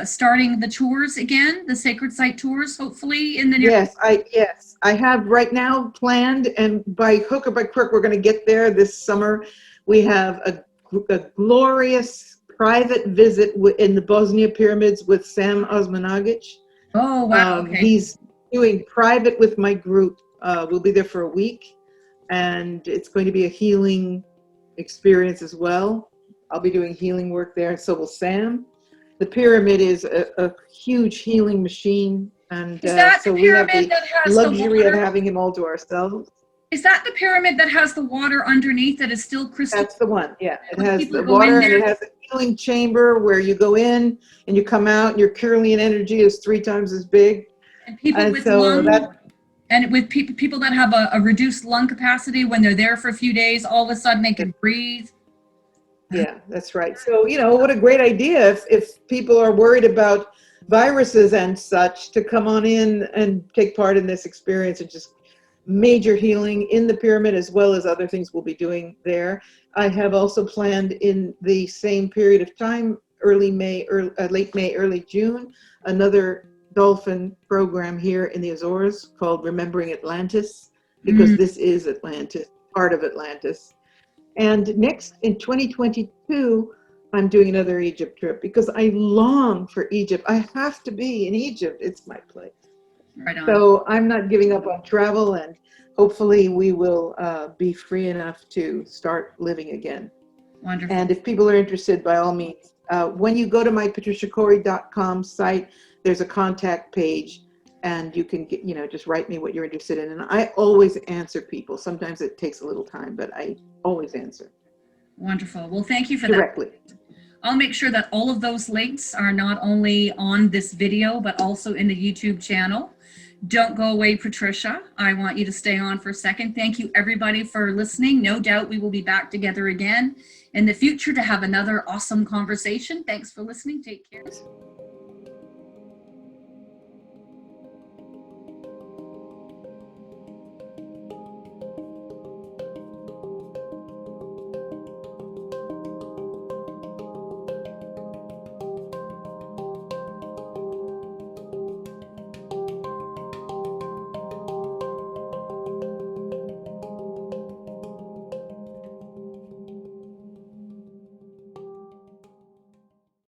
starting the tours again, the sacred site tours, hopefully in the near? Yes, I have right now planned, and by hook or by crook, we're going to get there this summer. We have a glorious private visit in the Bosnia pyramids with Sam Osmanagic. Oh, wow. Okay. He's doing private with my group. We'll be there for a week, and it's going to be a healing experience as well. I'll be doing healing work there, and so will Sam. The pyramid is a huge healing machine, and so we have the luxury of having him all to ourselves. Is that the pyramid that has the water underneath that is still crystal? That's the one, yeah. It has the water, and it has a healing chamber where you go in and you come out, and your Kirlian energy is 3 times as big. And people with people that have a reduced lung capacity, when they're there for a few days, all of a sudden they can breathe. Yeah, that's right. So, what a great idea if people are worried about viruses and such, to come on in and take part in this experience, and just major healing in the pyramid, as well as other things we'll be doing there. I have also planned in the same period of time, late May, early June, another dolphin program here in the Azores called Remembering Atlantis, because this is Atlantis, part of Atlantis. And next, in 2022, I'm doing another Egypt trip, because I long for Egypt. I have to be in Egypt. It's my place. Right on. So I'm not giving up on travel, and hopefully we will be free enough to start living again. Wonderful. And if people are interested, by all means, when you go to my patriciacori.com site, there's a contact page, and you can get, just write me what you're interested in. And I always answer people. Sometimes it takes a little time, but I always answer. Wonderful. Well, thank you for directly. That. I'll make sure that all of those links are not only on this video, but also in the YouTube channel. Don't go away, Patricia. I want you to stay on for a second. Thank you, everybody, for listening. No doubt we will be back together again in the future to have another awesome conversation. Thanks for listening. Take care.